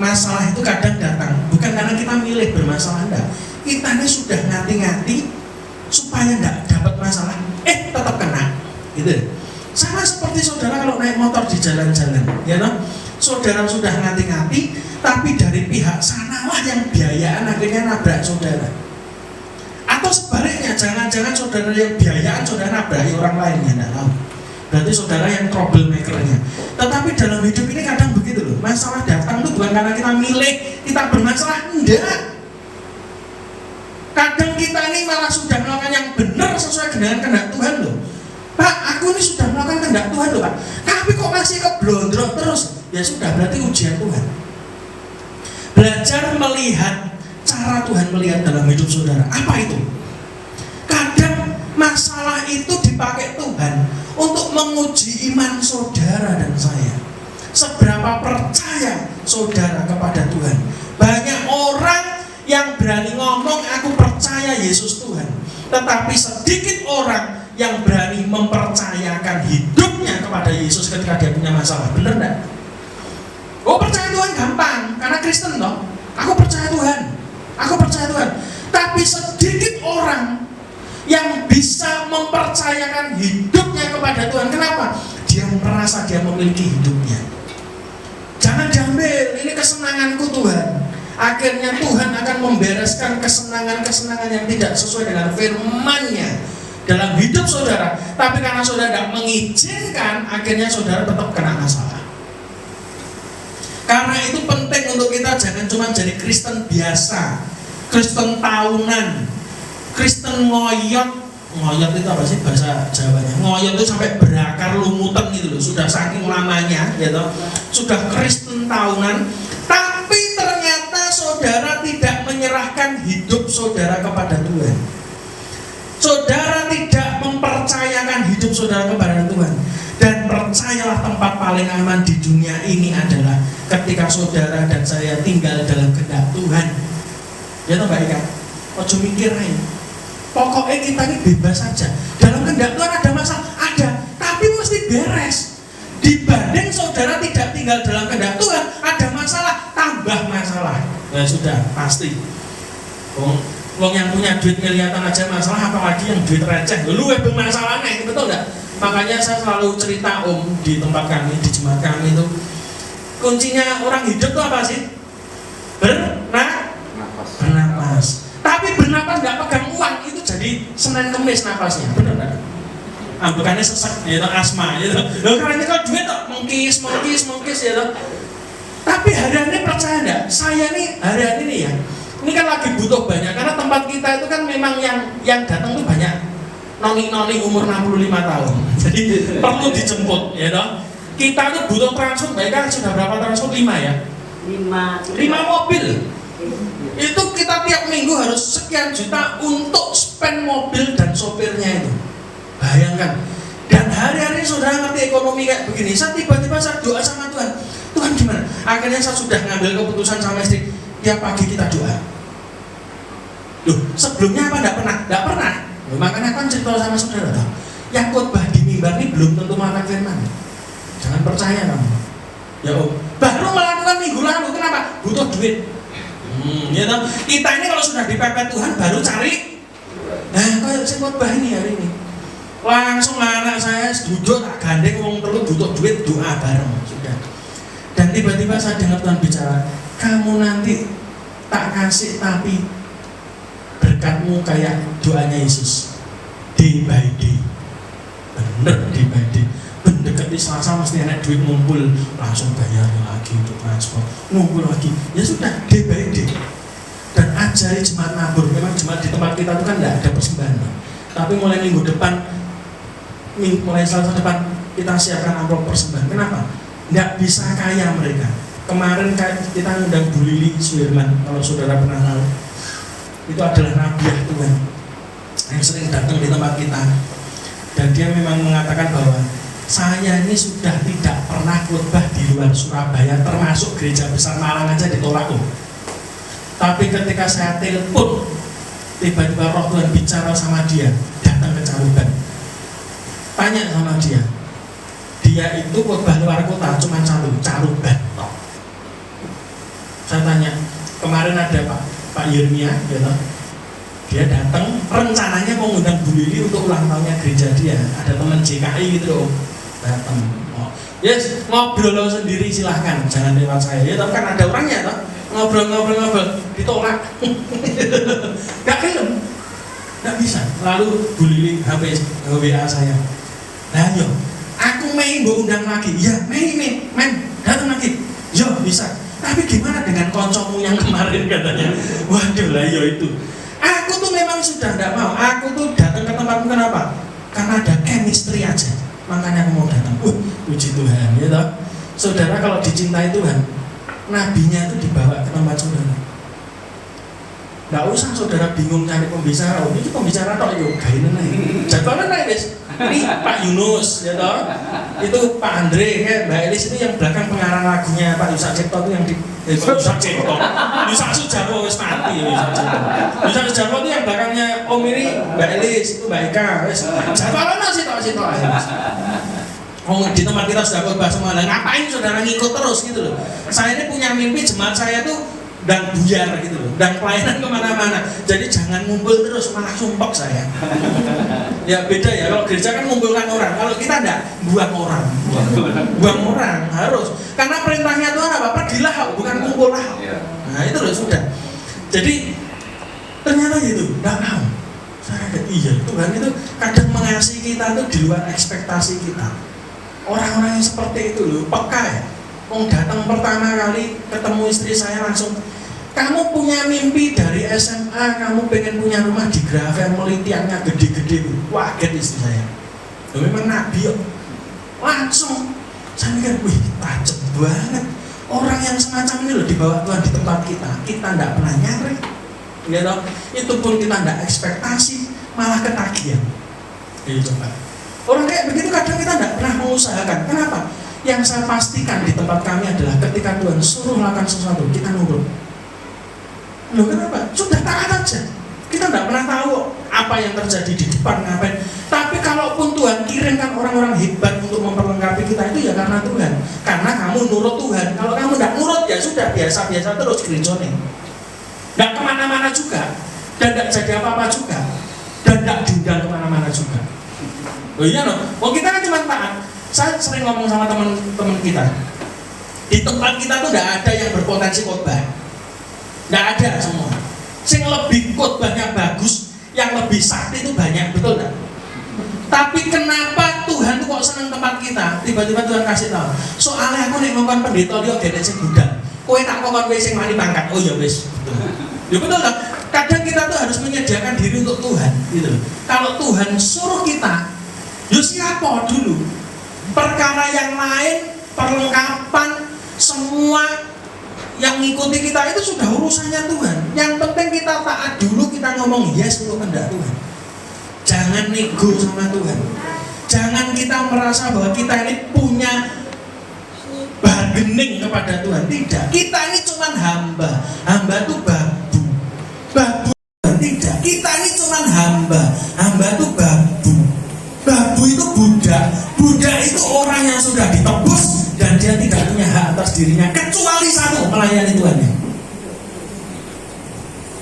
Masalah itu kadang datang bukan karena kita milih bermasalah, enggak. Kita ini sudah ngati-ngati supaya enggak dapat masalah, tetap kena. Gitu. Sama seperti saudara kalau naik motor di jalan-jalan, ya no? Saudara sudah ngati-ngati, tapi dari pihak sanalah yang biayaan akhirnya nabrak saudara. Atau sebaliknya, jangan-jangan saudara yang biayaan saudara nabraki orang lain, ya enggak tahu. Berarti saudara yang troublemaker-nya. Tetapi dalam hidup ini kadang begitu loh. Masalah datang itu bukan karena kita milih, kita bermasalah, enggak. Kadang kita ini malah sudah melakukan yang benar sesuai dengan kehendak Tuhan loh. Pak, aku ini sudah melakukan kehendak Tuhan loh Pak, tapi kok masih keblondrok terus? Ya sudah, berarti ujian Tuhan. Belajar melihat cara Tuhan melihat dalam hidup saudara. Apa itu? Kadang masalah itu dipakai Tuhan untuk menguji iman saudara dan saya. Seberapa percaya saudara kepada Tuhan. Banyak orang yang berani ngomong aku percaya Yesus Tuhan, tetapi sedikit orang yang berani mempercayakan hidupnya kepada Yesus ketika dia punya masalah? Bener enggak? Oh, percaya Tuhan gampang, karena Kristen toh. Aku percaya Tuhan. Tapi sedikit orang yang bisa mempercayakan hidupnya kepada Tuhan. Kenapa? Dia merasa dia memiliki hidupnya. Jangan diambil, ini kesenanganku Tuhan. Akhirnya Tuhan akan membereskan kesenangan-kesenangan yang tidak sesuai dengan firman-Nya dalam hidup saudara. Tapi karena saudara tidak mengizinkan, akhirnya saudara tetap kena masalah. Karena itu penting untuk kita jangan cuma jadi Kristen biasa, Kristen tahunan, Kristen ngoyot itu apa sih bahasa Jawanya? Ngoyot itu sampai berakar lumutan gitu loh, sudah saking lamanya gitu. Sudah Kristen tahunan, tapi ternyata saudara tidak menyerahkan hidup saudara kepada Tuhan. Saudara tidak mempercayakan hidup saudara kepada Tuhan. Dan percayalah, tempat paling aman di dunia ini adalah ketika saudara dan saya tinggal dalam kehendak Tuhan. Ya toh Mbak Ika? Ojo mikir aja. Pokoknya kita ini bebas saja. Dalam kehendak Tuhan ada masalah? Ada, tapi mesti beres. Dibanding saudara tidak tinggal dalam kehendak Tuhan, ada masalah, tambah masalah. Ya sudah, pasti. Wong yang punya duit miliaran aja masalah, apalagi yang duit receh. Lu bermasalahnya, betul enggak? Makanya saya selalu cerita di tempat kami, di jemaat kami itu, kuncinya orang hidup itu apa sih? Bernapas. Tapi bernapas nggak pegang uang, itu jadi Senin Kemis napasnya, bener nggak? Bukannya sesek, ya asma, ya loh. Karena kalau duit tuh mengkis, ya loh. Tapi hari-hari percaya nggak? Saya nih hari-hari ini ya, ini kan lagi butuh banyak, karena tempat kita itu kan memang yang datang tuh banyak. Noni umur 65 tahun. Jadi perlu dijemput, ya toh. Kita tuh butuh transport, baik kan sudah berapa transport? 5 ya? 5 mobil. Itu kita tiap minggu harus sekian juta untuk spend mobil dan sopirnya itu. Bayangkan. Dan hari-hari saudara ngerti ekonomi kayak begini, saya tiba-tiba saya doa sama Tuhan. Tuhan gimana? Akhirnya saya sudah ngambil keputusan sama istri, tiap pagi kita doa. Loh, sebelumnya apa? Enggak pernah. Makanya kan cerita sama saudara toh, yang khotbah di mimbar ini belum tentu makan firman. Jangan percaya kamu. Ya baru melakukan minggu lalu, kenapa? Butuh duit. Ya toh, kita ini kalau sudah dipepet Tuhan baru cari. Nah, kayak saya khotbah ini hari ini. Langsung anak saya duduk tak gandeng wong telu butuh duit, doa bareng sudah. Dan tiba-tiba saya dengar Tuhan bicara, kamu nanti tak kasih tapi berkatmu kayak doanya Yesus, day by day. Bener, day by day. Mendekati Selasa mesti enak duit ngumpul, langsung bayar lagi untuk transport, ngumpul lagi. Ya sudah, day by day. Dan ajari jemaat nabur. Memang jemaat di tempat kita itu kan tidak ada persembahan, tapi mulai minggu depan, mulai Selasa depan kita siapkan amplop persembahan. Kenapa? Tidak bisa kaya mereka. Kemarin kita ngundang Bu Lili Suirman, kalau saudara pernah tahu. Itu adalah nabiah Tuhan yang sering datang di tempat kita, dan dia memang mengatakan bahwa saya ini sudah tidak pernah khotbah di luar Surabaya, termasuk gereja besar Malang aja ditolak loh. Tapi ketika saya telepon, tiba-tiba roh Tuhan bicara sama dia, datang ke Caruban, tanya sama dia itu khotbah luar kota cuma satu, Caruban. Saya tanya, kemarin ada Pak Yermia, gitu. Dia datang, rencananya mau ngundang Bu Lili untuk ulang tahunnya gereja dia. Ada teman JKI gitu loh, datang. Yes, ngobrol sendiri silahkan, jangan lewat saya. Ya, tapi kan ada orangnya toh. Ngobrol, ditolak. Gak film, gak bisa. Lalu Bu Lili WA saya. Nah yo, aku main gue undang lagi. Ya, main, datang lagi. Yo bisa. Tapi gimana dengan koncomu yang kemarin katanya? Waduh lah yo itu. Aku tuh memang sudah tidak mau. Aku tuh datang ke tempatmu kenapa? Karena ada chemistry aja. Makanya aku mau datang. Puji Tuhan, ya toh. Saudara kalau dicintai Tuhan, nabinya itu dibawa ke tempat saudara. Nggak usah saudara bingung cari pembicara. Ini pembicara tok yo, gainen ae. Jadwalnya naik guys. Ini Pak Yunus, ya toh. Itu Pak Andre, kayak Mbak Elis itu yang belakang pengarang lagunya Pak Yusak Cipto itu yang di Yusak Cipto, Yusak Sujarwo wis mati Yusak Cipto. Yusak Sujarwo itu yang belakangnya Om ini Mbak Elis itu Mbak Eka, wis jadwalnya situ aja. Oh, di tempat kita sudah khotbah semua, ngapain saudara ngikut terus gitu loh. Saya ini punya mimpi jemaat saya tuh dan buyar gitu loh, dan pelayanan kemana-mana. Jadi jangan ngumpul terus, malah sumpek saya. Ya beda ya, kalau gereja kan ngumpulkan orang, kalau kita enggak, buang orang harus. Karena perintahnya Tuhan apa? Pergilah, bukan kumpullah. Nah itu loh sudah. Jadi ternyata gitu, enggak mau. Saya kata iya, Tuhan itu kadang mengasihi kita tuh di luar ekspektasi kita. Orang-orang yang seperti itu loh, peka ya. Datang pertama kali ketemu istri saya langsung, kamu punya mimpi dari SMA, kamu pengen punya rumah di Gravel, tiangnya gede-gede. Waget istri saya. Memang nabi yuk. Langsung saya mikir, wih tajam banget. Orang yang semacam ini loh dibawa Tuhan di tempat kita tidak pernah nyari. Gitu. Itu pun kita tidak ekspektasi, malah ketagihan. Gitu Pak. Orang kayak begitu kadang kita tidak pernah mengusahakan. Kenapa? Yang saya pastikan di tempat kami adalah ketika Tuhan suruh melakukan sesuatu, kita nurut. Loh kenapa? Sudah taat aja. Kita tidak pernah tahu apa yang terjadi di depan, ngapain. Tapi kalaupun Tuhan kirimkan orang-orang hebat untuk memperlengkapi kita, itu ya karena Tuhan. Karena kamu nurut Tuhan. Kalau kamu tidak nurut, ya sudah biasa-biasa terus gerejonya. Tidak kemana-mana juga. Dan tidak jadi apa-apa juga. Dan tidak diundang kemana-mana juga. Oh iya loh, kita kan cuma taat. Saya sering ngomong sama teman-teman kita, di tempat kita tuh tidak ada yang berpotensi khotbah, tidak ada semua. Sing lebih khotbahnya bagus, yang lebih sakti itu banyak, betul tak? Tapi kenapa Tuhan tuh kok seneng tempat kita? Tiba-tiba Tuhan kasih tahu, soalnya aku nih ngomong pendeta dia gede sing budal, kowe tak ngomong wis sing mani pangkat, oh ya wis, ya betul tak? Kadang kita tuh harus menyediakan diri untuk Tuhan, gitu. Kalau Tuhan suruh kita, ya siapa dulu? Perkara yang lain, perlengkapan, semua yang ngikuti kita itu sudah urusannya Tuhan. Yang penting kita taat dulu, kita ngomong yes untuk kehendak Tuhan. Jangan nego sama Tuhan. Jangan kita merasa bahwa kita ini punya bargaining kepada Tuhan. Tidak, kita ini cuma hamba. Hamba itu babu. Babu tidak, kita ini cuma hamba. Hamba itu babu. Babu itu budak. Budak itu orang yang sudah ditebus dan dia tidak punya hak atas dirinya kecuali satu, melayani Tuhannya.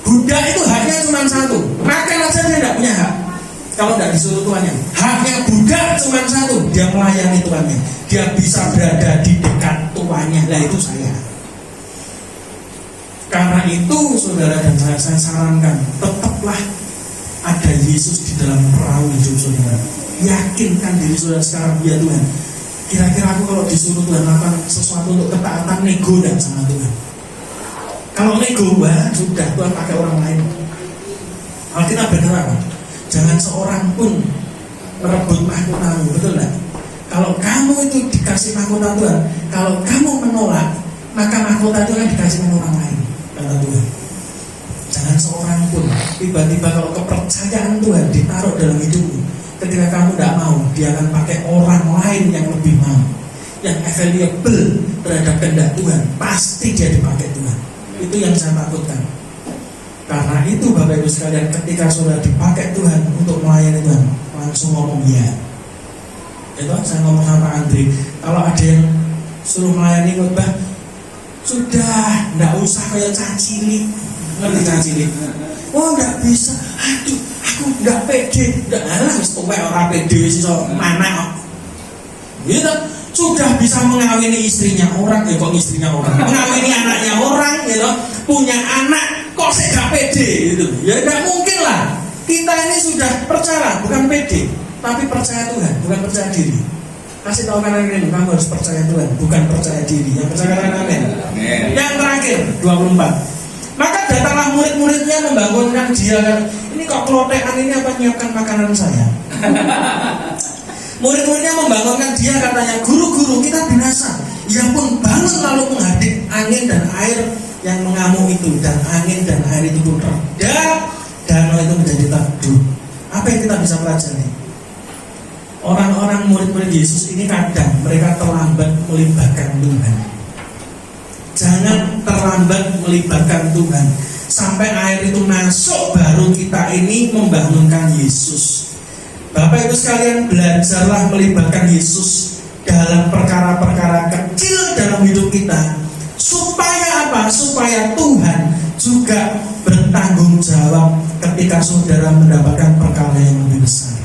Budak itu haknya cuma satu, makan aja dia tidak punya hak kalau tidak disuruh Tuhannya. Haknya budak cuma satu, dia melayani Tuhannya. Dia bisa berada di dekat Tuhannya. Nah itu saya. Karena itu saudara dan saya sarankan, tetaplah ada Yesus di dalam perahu hidup saudara. Yakinkan diri saudara sekarang, ya Tuhan, kira-kira aku kalau disuruh Tuhan melakukan sesuatu untuk ketaatan, nego dan sama Tuhan. Kalau nego, wah sudah Tuhan pakai orang lain. Kalau kita benar apa? Jangan seorang pun merebut mahkotamu, betul tak? Kalau kamu itu dikasih mahkota Tuhan, kalau kamu menolak, maka mahkota itu akan dikasih orang lain, kata Tuhan. Jangan seorang pun tiba-tiba kalau kepercayaan Tuhan ditaruh dalam hidupmu, ketika kamu tidak mau, dia akan pakai orang lain yang lebih mau, yang available terhadap kehendak Tuhan. Pasti dia dipakai Tuhan. Itu yang saya takutkan. Karena itu Bapak Ibu sekalian, ketika saudara dipakai Tuhan untuk melayani Tuhan, langsung ngomong ya. Itu saya ngomong sama Pak Andri, kalau ada yang suruh melayani khotbah, sudah tidak usah kayak cacili. Ngerti cacili? Oh tidak bisa, aduh aku tidak pede, tidak harus tuwek orang pede sih so mana gitu. Sudah bisa mengawini istrinya orang, ya kok istrinya orang, mengawini anaknya orang, gitu, punya anak, kok saya gak pede, gitu. Ya tidak mungkin lah. Kita ini sudah percaya, bukan pede, tapi percaya Tuhan, bukan percaya diri. Kasih tahu kanan ini, kamu harus percaya Tuhan, bukan percaya diri. Yang percaya kanan amin. Yang terakhir 24. Maka datanglah murid-muridnya membangunkan dia. Ini kok kelotekan ini apa nyiapkan makanan saya? Murid-muridnya membangunkan dia, katanya, guru-guru kita binasa. Ia pun bangun lalu menghadap angin dan air yang mengamuk itu, dan angin dan air itu pun reda, danau itu menjadi teduh. Apa yang kita bisa pelajari? orang-orang murid-murid Yesus ini kadang mereka terlambat melibatkan Tuhan. Jangan terlambat melibatkan Tuhan. Sampai air itu masuk baru kita ini membangunkan Yesus. Bapak Ibu sekalian, belajarlah melibatkan Yesus dalam perkara-perkara kecil dalam hidup kita. Supaya apa? Supaya Tuhan juga bertanggung jawab ketika saudara mendapatkan perkara yang lebih besar.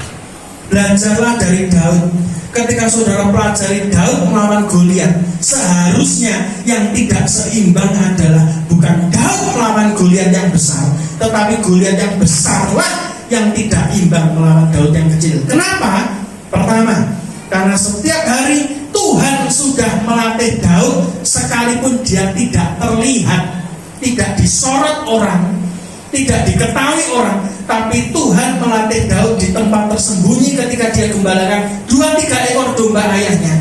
Belajarlah dari Daud. Ketika saudara pelajari Daud melawan Goliat, seharusnya yang tidak seimbang adalah bukan Daud melawan Goliat yang besar, tetapi Goliat yang besarlah yang tidak imbang melawan Daud yang kecil. Kenapa? Pertama, karena setiap hari Tuhan sudah melatih Daud, sekalipun dia tidak terlihat, tidak disorot orang, tidak diketahui orang, tapi Tuhan melatih Daud di tempat tersembunyi ketika dia gembalakan 2-3 ekor domba ayahnya.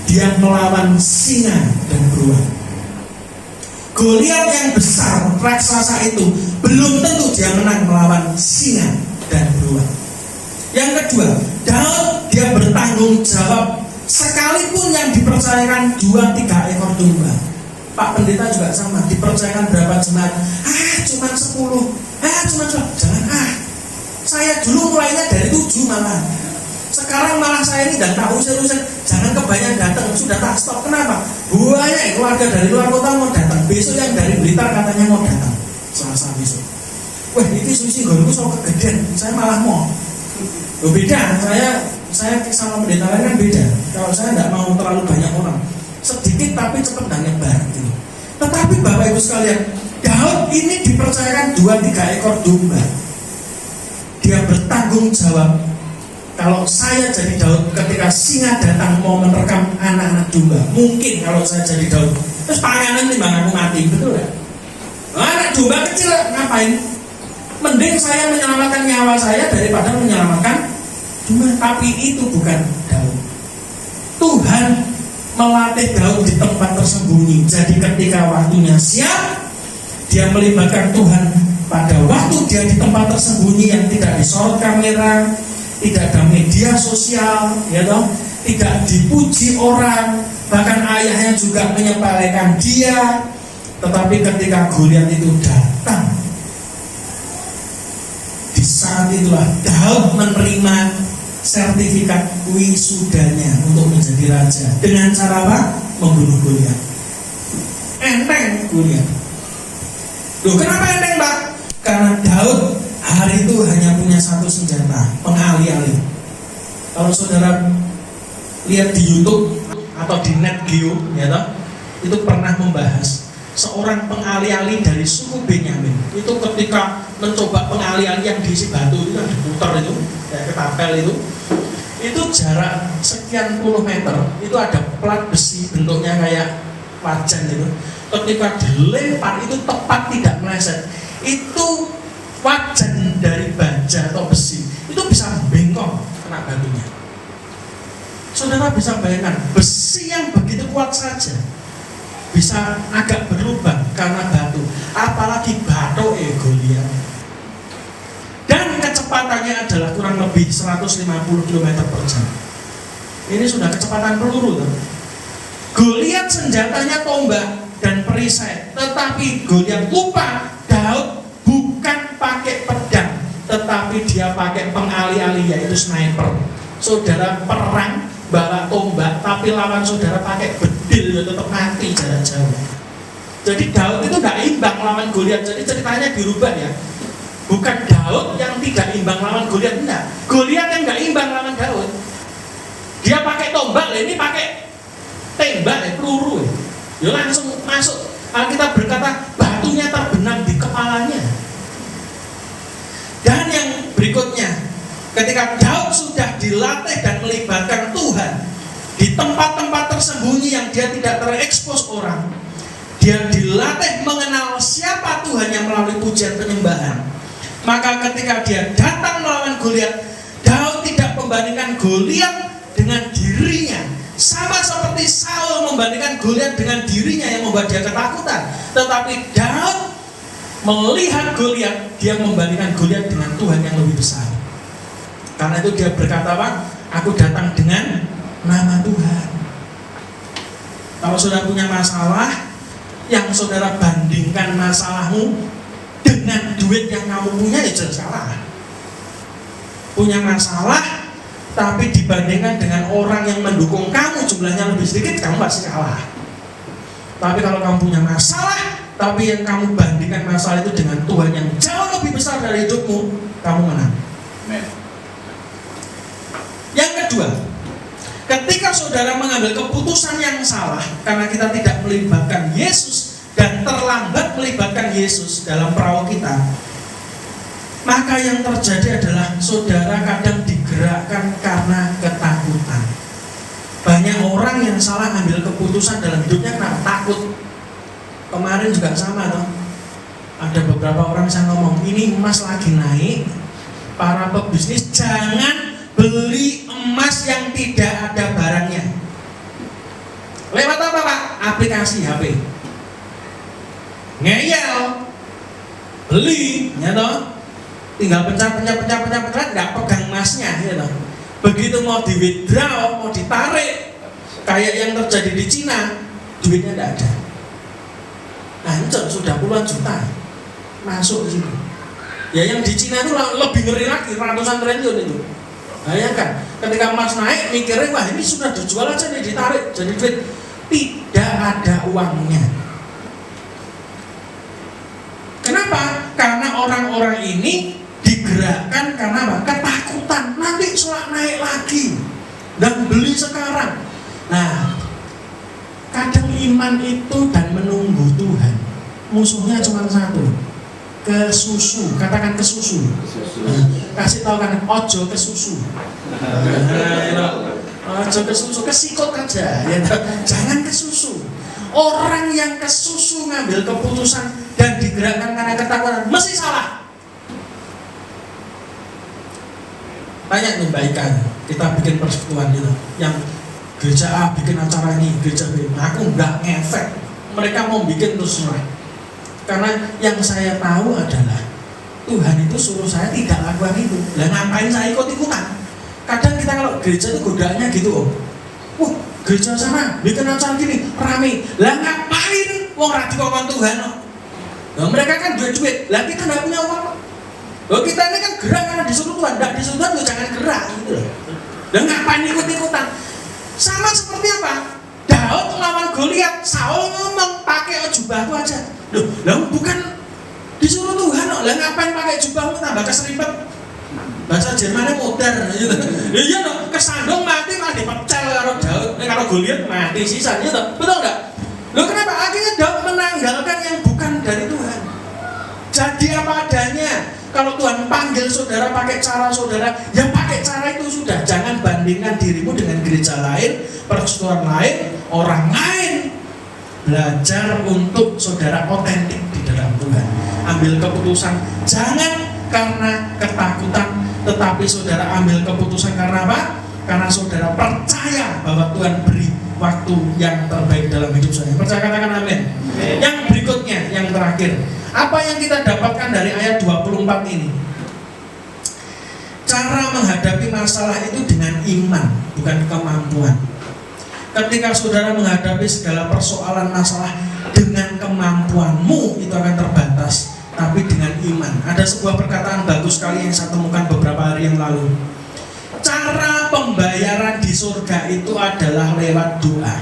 Dia melawan singa dan beruang. Goliat yang besar, raksasa itu, belum tentu dia menang melawan singa dan beruang. Yang kedua, Daud dia bertanggung jawab sekalipun yang dipercayakan 2-3 ekor domba. Pak pendeta juga sama, dipercayakan berapa jemaat? Cuma 10. Cuma 10. Jangan saya dulu mulainya dari 7 malah. Sekarang malah saya ini dan tak usir-usir. Jangan kebanyakan datang, sudah tak stop. Kenapa? Banyak keluarga dari luar kota mau datang. Besok yang dari Blitar katanya mau datang. Selasa besok. Wah, ini susi gorengku so kegedean. Saya malah mau. Beda. Saya sama pendeta lain kan beda. Kalau saya tidak mau terlalu banyak orang, sedikit tapi cepat dan nyebar gitu. Tetapi Bapak Ibu sekalian, Daud ini dipercayakan 2-3 ekor domba. Dia bertanggung jawab. Kalau saya jadi Daud, ketika singa datang mau menerkam anak-anak domba, mungkin kalau saya jadi Daud, terus panganan timbang aku mati, betul gak? Anak domba kecil ngapain? Mending saya menyelamatkan nyawa saya daripada menyelamatkan domba. Tapi itu bukan Daud. Tuhan melatih Daud di tempat tersembunyi. Jadi ketika waktunya siap, dia melibatkan Tuhan pada waktu dia di tempat tersembunyi yang tidak disorot kamera, tidak ada media sosial, ya toh, tidak dipuji orang, bahkan ayahnya juga menyepelekan dia. Tetapi ketika Goliat itu datang, di saat itulah Daud menerima sertifikat wisudanya untuk menjadi raja. Dengan cara apa? Membunuh Goliat. Enteng Goliat. Loh, kenapa enteng, Pak? Karena Daud hari itu hanya punya satu senjata, pengali-ali. Kalau saudara lihat di YouTube atau di NetGeo, ya toh, itu pernah membahas seorang pengali-ali dari suku Benyamin. Itu ketika mencoba pengali-ali yang diisi batu itu, yang diputar itu, kayak ketapel itu jarak sekian puluh meter, itu ada plat besi bentuknya kayak wajan gitu. Ketika dilempar itu tepat tidak meleset. Itu wajan dari baja atau besi itu bisa bengkok kena batunya. Saudara bisa bayangkan, besi yang begitu kuat saja bisa agak berlubang karena batu, apalagi batu Goliat. Dan kecepatannya adalah kurang lebih 150 km per jam. Ini sudah kecepatan peluru tuh. Goliat senjatanya tombak dan perisai, tetapi Goliat lupa Daud bukan pakai pedang, tetapi dia pakai pengali-ali, yaitu sniper. Saudara perang bawa tombak, tapi lawan saudara pakai bedil, ya tetap mati jarak jauh. Jadi Daud itu gak imbang lawan Goliat. Jadi ceritanya dirubah ya. Bukan Daud yang tidak imbang lawan Goliat, enggak. Goliat yang gak imbang lawan Daud. Dia pakai tombak, ini pakai tembak, peluru. Ya langsung masuk. Alkitab berkata batunya terbenam di kepalanya. Dan yang berikutnya, ketika Daud sudah dilatih dan melibatkan Tuhan di tempat-tempat tersembunyi yang dia tidak terekspos orang, dia dilatih mengenal siapa Tuhan yang melalui pujian penyembahan. Maka ketika dia datang melawan Goliat, Daud tidak membandingkan Goliat dengan dirinya, sama seperti Saul membandingkan Goliat dengan dirinya yang membuat dia ketakutan. Tetapi Daud melihat Goliat, dia membandingkan Goliat dengan Tuhan yang lebih besar. Karena itu dia berkata apa? Aku datang dengan nama Tuhan. Kalau saudara punya masalah, yang saudara bandingkan masalahmu dengan duit yang kamu punya, ya jelas salah. Punya masalah, tapi dibandingkan dengan orang yang mendukung kamu jumlahnya lebih sedikit, kamu pasti kalah. Tapi kalau kamu punya masalah, tapi yang kamu bandingkan masalah itu dengan Tuhan yang jauh lebih besar dari hidupmu, kamu menang. Yang kedua, ketika saudara mengambil keputusan yang salah karena kita tidak melibatkan Yesus dan terlambat melibatkan Yesus dalam perahu kita, maka yang terjadi adalah saudara kadang digerakkan karena ketakutan. Banyak orang yang salah ambil keputusan dalam hidupnya karena takut. Kemarin juga sama toh. Ada beberapa orang yang ngomong, ini emas lagi naik, para pebisnis jangan beli emas yang tidak ada barangnya. Lewat apa Pak? Aplikasi HP. Ngeyel, beli, ya toh. Tinggal pencet, nggak pegang emasnya, ya toh. Begitu mau di withdraw, mau ditarik, kayak yang terjadi di Cina, duitnya tidak ada. Hancur, sudah puluhan juta masuk di situ. Ya yang di Cina itu lebih ngeri lagi, ratusan triliun itu. Bayangkan, ketika emas naik, mikirnya wah ini sudah dijual aja nih, ditarik jadi duit. Tidak ada uangnya. Kenapa? Karena orang-orang ini digerakkan karena apa? Ketakutan. Nanti setelah naik lagi dan beli sekarang. Nah, kadang iman itu dan menunggu Tuhan, musuhnya cuma satu, kesusu. Katakan kesusu. Kasih tahu kan, ojo kesusu. Ojo kesusu, kesikut aja. Ya, jangan kesusu. Orang yang kesusu ngambil keputusan dan digerakkan karena ketakutan mesti salah. Banyak nih Mbak Ika, kita bikin persekutuan gitu, yang gereja A bikin acara ini, gereja B, aku nggak ngefek. Mereka mau bikin terus serah. Karena yang saya tahu adalah Tuhan itu suruh saya tidak lakukan itu. Lah ngapain saya ikut-ikutan? Kadang kita kalau gereja itu godaannya gitu om. Gereja sana bikin acara gini rame. Lah ngapain? Wong ra dikongkon Tuhan. Lah mereka kan duit. Lah kita nggak punya uang. Loh kita ini kan gerak karena disuruh Tuhan. Nggak disuruh Tuhan, jangan gerak gitu loh. Lah ngapain ikut-ikutan? Sama seperti apa? Daud lawan Goliat, Saul ngomong pakai jubahku aja. Loh, lah bukan disuruh Tuhan kok. Lah ngapain pakai jubahmu tambah keseripet? Bahasa Jermannya modern gitu. Iya dong, kesandung mati malah dipecel karo Daud, karo Goliat mati sisa gitu. Betul enggak? Loh kenapa? Akhirnya Daud menanggalkan yang bukan dari Tuhan. Jadi apa adanya. Kalau Tuhan panggil saudara pakai cara saudara, ya pakai cara itu sudah. Jangan bandingkan dirimu dengan gereja lain, persekutuan lain, orang lain. Belajar untuk saudara otentik di dalam Tuhan. Ambil keputusan jangan karena ketakutan, tetapi saudara ambil keputusan karena apa? Karena saudara percaya bahwa Tuhan beri waktu yang terbaik dalam hidup saya. Percaya, katakan amin. Yang berikutnya, yang terakhir, apa yang kita dapatkan dari ayat 24 ini? Cara menghadapi masalah itu dengan iman, bukan kemampuan. Ketika saudara menghadapi segala persoalan masalah dengan kemampuanmu, itu akan terbatas. Tapi dengan iman. Ada sebuah perkataan bagus sekali yang saya temukan beberapa hari yang lalu. Cara pembayaran di surga itu adalah lewat doa.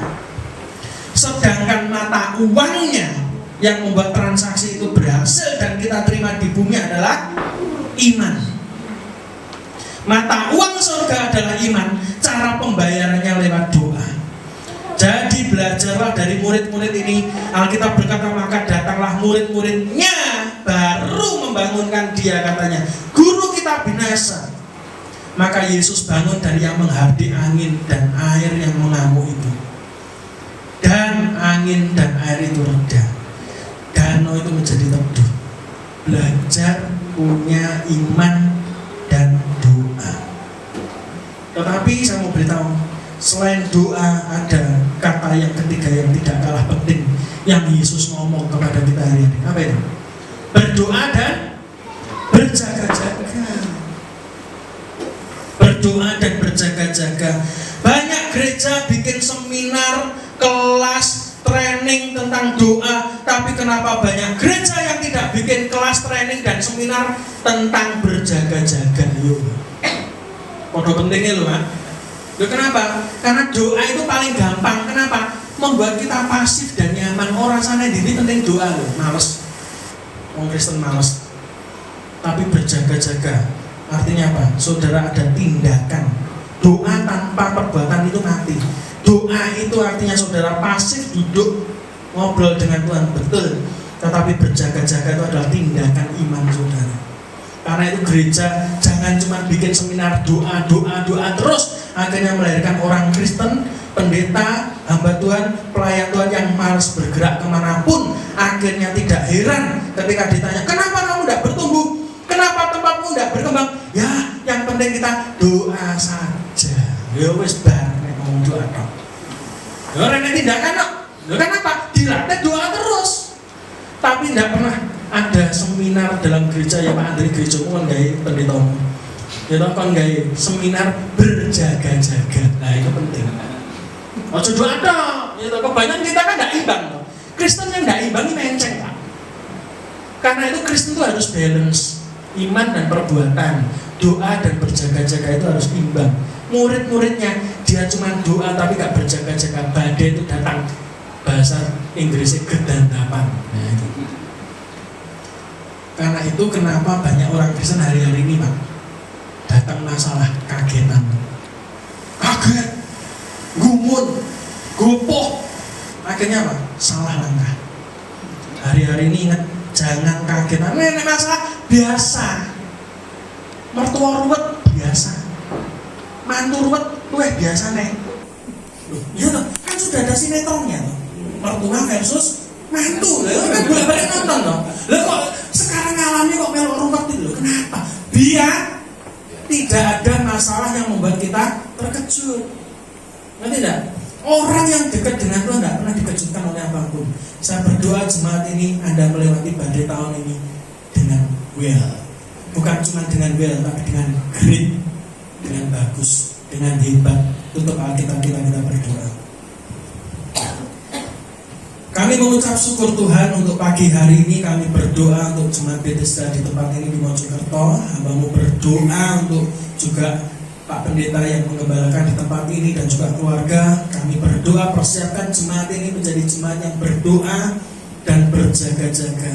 Sedangkan mata uangnya yang membuat transaksi itu berhasil dan kita terima di bumi adalah iman. Mata uang surga adalah iman. Cara pembayarannya lewat doa. Jadi belajarlah dari murid-murid ini. Alkitab berkata maka datanglah murid-muridnya baru membangunkan dia, katanya guru kita binasa. Maka Yesus bangun dari yang menghardik angin dan air yang mengamuk itu. Dan angin dan air itu reda. Danau itu menjadi teduh. Belajar punya iman dan doa. Tetapi saya mau beritahu, selain doa ada kata yang ketiga yang tidak kalah penting yang Yesus ngomong kepada kita hari ini. Apa itu? Berdoa dan berjaga-jaga. Berdoa dan berjaga-jaga berjaga-jaga. Banyak gereja bikin seminar, kelas, training tentang doa, tapi kenapa banyak gereja yang tidak bikin kelas, training, dan seminar tentang berjaga-jaga? Yuk, podo pentingnya loh, Loh, kenapa? Karena doa itu paling gampang. Kenapa? Membuat kita pasif dan nyaman. Orang sana diri penting doa loh, males. Orang Kristen males. Tapi berjaga-jaga artinya apa? Saudara ada tindakan. Doa tanpa perbuatan itu mati. Doa itu artinya saudara pasif duduk ngobrol dengan Tuhan, betul. Tetapi berjaga-jaga itu adalah tindakan iman saudara. Karena itu gereja jangan cuma bikin seminar doa terus, akhirnya melahirkan orang Kristen, pendeta, hamba Tuhan, pelayan Tuhan yang malas bergerak kemanapun. Akhirnya tidak heran ketika ditanya, kenapa kamu tidak bertumbuh? Kenapa tempatmu tidak berkembang? Ya, yang penting kita doa saja. Ya wis bar nek ngomong doa tok. Ya ora nek tindakan kok. Lho kenapa? Dilatih doa terus. Tapi tidak pernah ada seminar dalam gereja ya Pak Andri, gerejamu kan gawe pendetamu. Ya toh kan gawe seminar berjaga-jaga. Nah, itu penting. Ojo doa tok. Ya toh kebanyakan kita kan enggak imbang toh. Kristen yang enggak imbang ini menceng, Pak. Karena itu Kristen itu harus balance. Iman dan perbuatan, doa dan berjaga-jaga itu harus imbang. Murid-muridnya dia cuma doa tapi gak berjaga-jaga, badai itu datang, bahasa Inggrisnya gedandapan. Nah, itu. Karena itu kenapa banyak orang Kristen hari-hari ini Pak datang masalah kagetan, kaget, gumun, gopoh, akhirnya apa? Salah langkah. Hari-hari ini ingat, jangan kaget. Ini masalah biasa. Mertua ruwet biasa. Mantu ruwet biasa nih. Iya toh, kan sudah ada sinetronnya toh. Mertua versus mantu. Lah kan bolak-balik nonton toh. Lah kok sekarang ngalami kok melok ruwet itu. Kenapa? Biar tidak ada masalah yang membuat kita terkejut. Ngerti enggak? Orang yang dekat dengan Tuhan tidak pernah dikejutkan oleh apapun. Saya berdoa jemaat ini Anda melewati badai tahun ini dengan well. Bukan cuma dengan well, tapi dengan great, dengan bagus, dengan hebat. Tutup Alkitab kita berdoa. Kami mengucap syukur Tuhan untuk pagi hari ini. Kami berdoa untuk jemaat Bethesda di tempat ini di Mojokerto. Hambamu berdoa untuk juga Pak Pendeta yang mengembalakan di tempat ini dan juga keluarga. Kami berdoa persiapkan jemaat ini menjadi jemaat yang berdoa dan berjaga-jaga.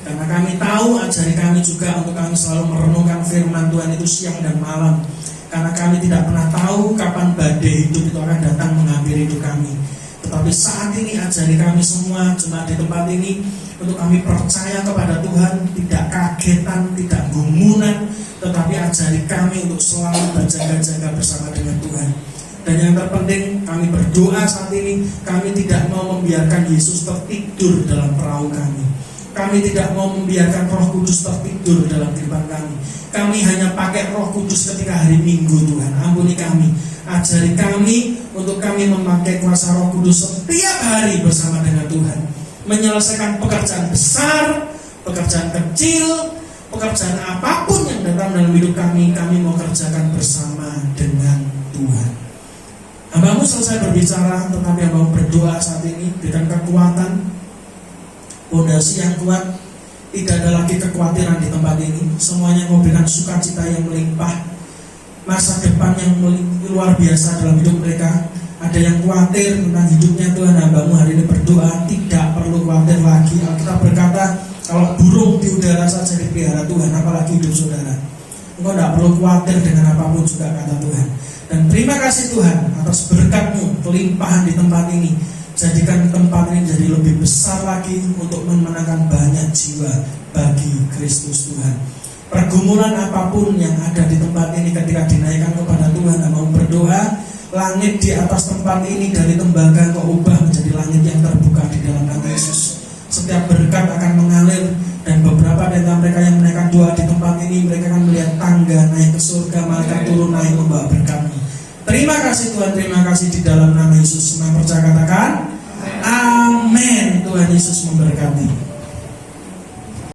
Karena kami tahu, ajari kami juga untuk kami selalu merenungkan firman Tuhan itu siang dan malam. Karena kami tidak pernah tahu kapan badai hidup itu akan datang menghampiri hidup kami. Tetapi saat ini ajari kami semua jemaat di tempat ini untuk kami percaya kepada Tuhan, tidak kagetan, tidak gumunan, tetapi ajari kami untuk selalu berjaga-jaga bersama dengan Tuhan. Dan yang terpenting, kami berdoa saat ini, kami tidak mau membiarkan Yesus tertidur dalam perahu kami. Kami tidak mau membiarkan Roh Kudus tertidur dalam kehidupan kami. Kami hanya pakai Roh Kudus ketika hari Minggu, Tuhan. Ampuni kami, ajari kami untuk kami memakai kuasa Roh Kudus setiap hari bersama dengan Tuhan, menyelesaikan pekerjaan besar, pekerjaan kecil, pekerjaan apapun yang datang dalam hidup kami mau kerjakan bersama dengan Tuhan. Hambamu selesai berbicara, tetapi hambamu berdoa saat ini, berikan kekuatan, fondasi yang kuat. Tidak ada lagi kekhawatiran di tempat ini. Semuanya mau berikan sukacita yang melimpah, masa depan yang luar biasa dalam hidup mereka. Ada yang khawatir tentang hidupnya, Tuhan hambamu hari ini berdoa, tidak perlu khawatir lagi. Alkitab berkata, kalau burung di udara saja dipelihara Tuhan, apalagi hidup saudara. Engkau tidak perlu khawatir dengan apapun juga, kata Tuhan. Dan terima kasih Tuhan atas berkat-Mu, kelimpahan di tempat ini. Jadikan tempat ini jadi lebih besar lagi untuk memenangkan banyak jiwa bagi Kristus Tuhan. Pergumulan apapun yang ada di tempat ini ketika dinaikkan kepada Tuhan, dan mau berdoa, langit di atas tempat ini dari tembaga Kau ubah menjadi langit yang terbuka di dalam nama Yesus. Setiap berkat akan mengalir, dan beberapa dari mereka yang menaikkan doa di tempat ini, mereka akan melihat tangga naik ke surga, malaikat turun naik membawa berkat-Mu. Terima kasih Tuhan, terima kasih di dalam nama Yesus. Semua percaya katakan amin. Tuhan Yesus memberkati.